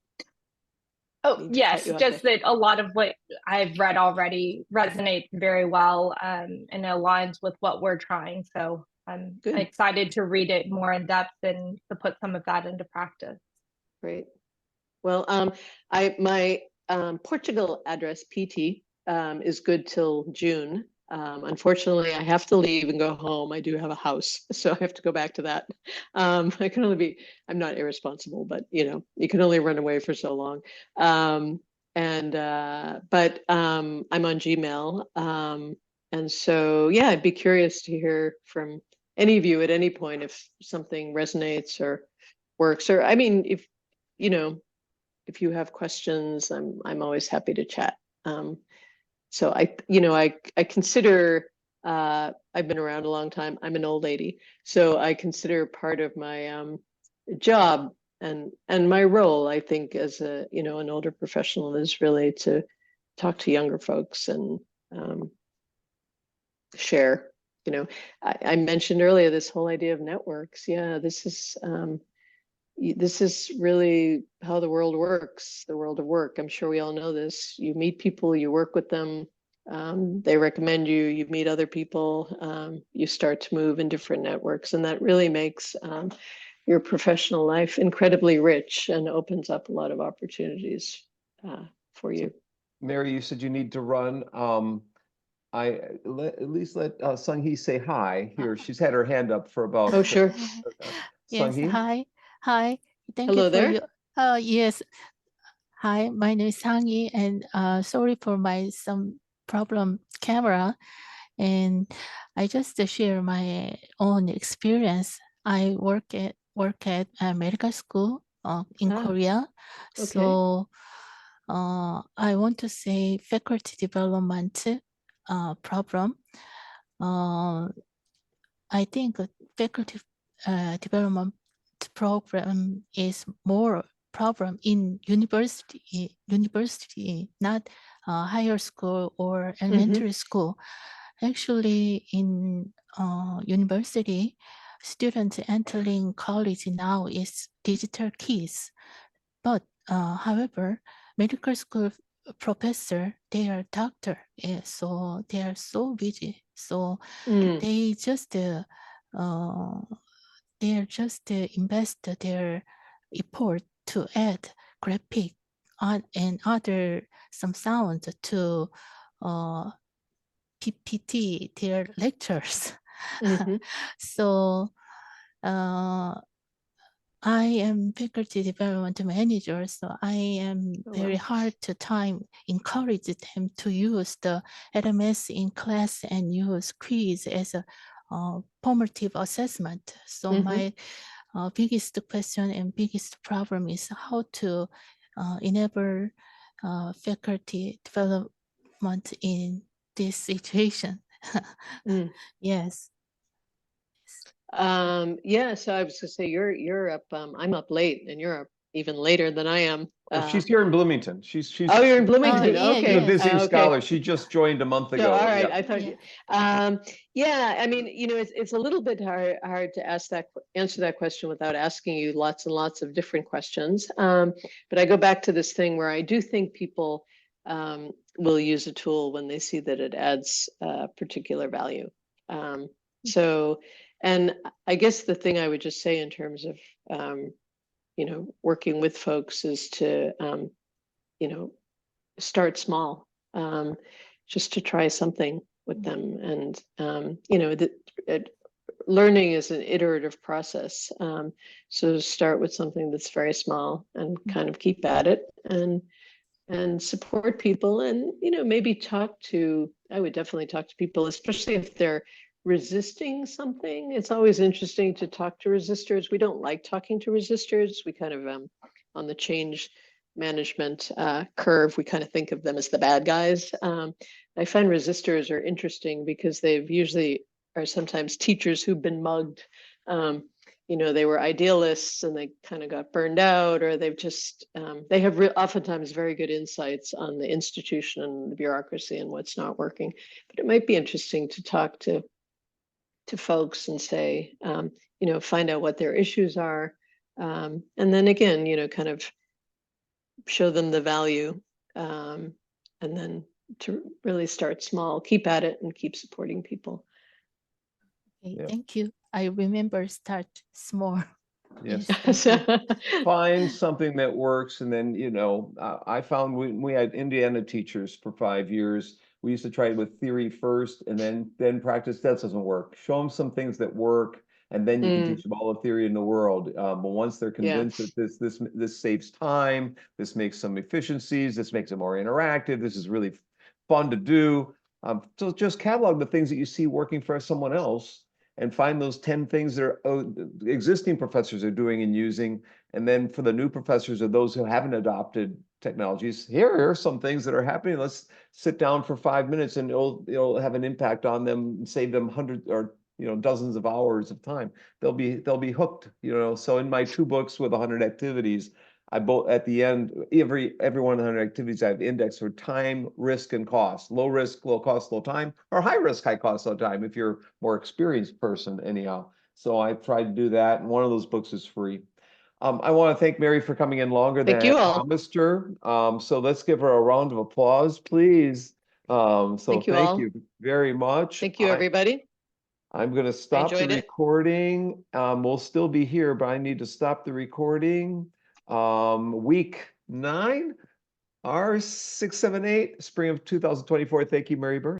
Speaker 11: Oh, yes, just that a lot of what I've read already resonates very well and aligns with what we're trying. So I'm excited to read it more in depth and to put some of that into practice.
Speaker 3: Great. Well, my Portugal address, PT, is good till June. Unfortunately, I have to leave and go home. I do have a house, so I have to go back to that. I can only be, I'm not irresponsible, but you can only run away for so long. But I'm on Gmail. And so, yeah, I'd be curious to hear from any of you at any point if something resonates or works, or I mean, if you have questions, I'm always happy to chat. So I consider, I've been around a long time. I'm an old lady, so I consider part of my job and my role, I think, as an older professional is really to talk to younger folks and share. I mentioned earlier this whole idea of networks. Yeah, this is really how the world works, the world of work. I'm sure we all know this. You meet people, you work with them, they recommend you, you meet other people, you start to move in different networks, and that really makes your professional life incredibly rich and opens up a lot of opportunities for you.
Speaker 1: Mary, you said you need to run. At least let Sung-hee say hi here. She's had her hand up for about.
Speaker 3: Oh, sure.
Speaker 12: Yes, hi. Thank
Speaker 3: Hello
Speaker 12: you for
Speaker 3: there.
Speaker 12: yes. Hi, my name is Sang-hee, and sorry for some problem camera. And I just share my own experience. I work at a medical school in
Speaker 3: Ah,
Speaker 12: Korea.
Speaker 3: okay.
Speaker 12: So I want to say faculty development problem. I think faculty development program is more problem in university, not higher school or elementary school. Actually, in university, students entering college now is digital keys. But however, medical school professor, they are doctor, so they are so busy. So they just invest their effort to add graphic and other some sound to PPT their lectures. So I am faculty development manager, so I am very hard to time encourage them to use the LMS in class and use quiz as a formative assessment. So my biggest question and biggest problem is how to enable faculty development in this situation. Yes.
Speaker 3: Yeah, so I was gonna say you're up, I'm up late and you're up even later than I am.
Speaker 1: Oh, she's here in Bloomington. She's
Speaker 3: Oh, you're in Bloomington.
Speaker 12: yeah,
Speaker 3: Okay.
Speaker 1: a visiting
Speaker 3: Okay.
Speaker 1: scholar. She just joined a month
Speaker 3: So,
Speaker 1: ago.
Speaker 3: all right.
Speaker 1: Yeah.
Speaker 3: I thought, yeah, I mean, it's a little bit hard to answer that question without asking you lots and lots of different questions. But I go back to this thing where I do think people will use a tool when they see that it adds particular value. So, and I guess the thing I would just say in terms of, working with folks is to, start small, just to try something with them. And, learning is an iterative process. So start with something that's very small and kind of keep at it and support people and, maybe I would definitely talk to people, especially if they're resisting something. It's always interesting to talk to resistors. We don't like talking to resistors. We kind of, on the change management curve, we kind of think of them as the bad guys. I find resistors are interesting because they've usually are sometimes teachers who've been mugged. They were idealists and they kind of got burned out, or they've just, they have oftentimes very good insights on the institution and the bureaucracy and what's not working. But it might be interesting to talk to folks and say, find out what their issues are. And then again, kind of show them the value, and then to really start small, keep at it and keep supporting people.
Speaker 12: Okay,
Speaker 1: Yeah.
Speaker 12: thank you. I remember start small.
Speaker 1: Yes.
Speaker 12: Find
Speaker 1: something that works. And then, I found we had Indiana teachers for 5 years. We used to try with theory first and then practice. That doesn't work. Show them some things that work, and then you can teach them all the theory in the world. But once they're convinced that this saves time, this makes some efficiencies, this makes it more interactive, this is really fun to do. So just catalog the things that you see working for someone else and find those 10 things that existing professors are doing and using. And then for the new professors or those who haven't adopted technologies, here are some things that are happening. Let's sit down for 5 minutes and it'll have an impact on them and save them hundreds or dozens of hours of time. They'll be hooked. So in my 2 books with 100 activities, at the end, every one of the 100 activities I have indexed for time, risk, and cost. Low risk, low cost, low time, or high risk, high cost, low time, if you're a more experienced person anyhow. So I tried to do that, and one of those books is free. I want to thank Mary for coming in longer than I promised her. So let's give her a round of applause, please. Thank you very much.
Speaker 3: Thank you, everybody.
Speaker 1: I'm going to stop the recording. We'll still be here, but I need to stop the recording. Week 9, R678, spring of 2024. Thank you, Mary Burns.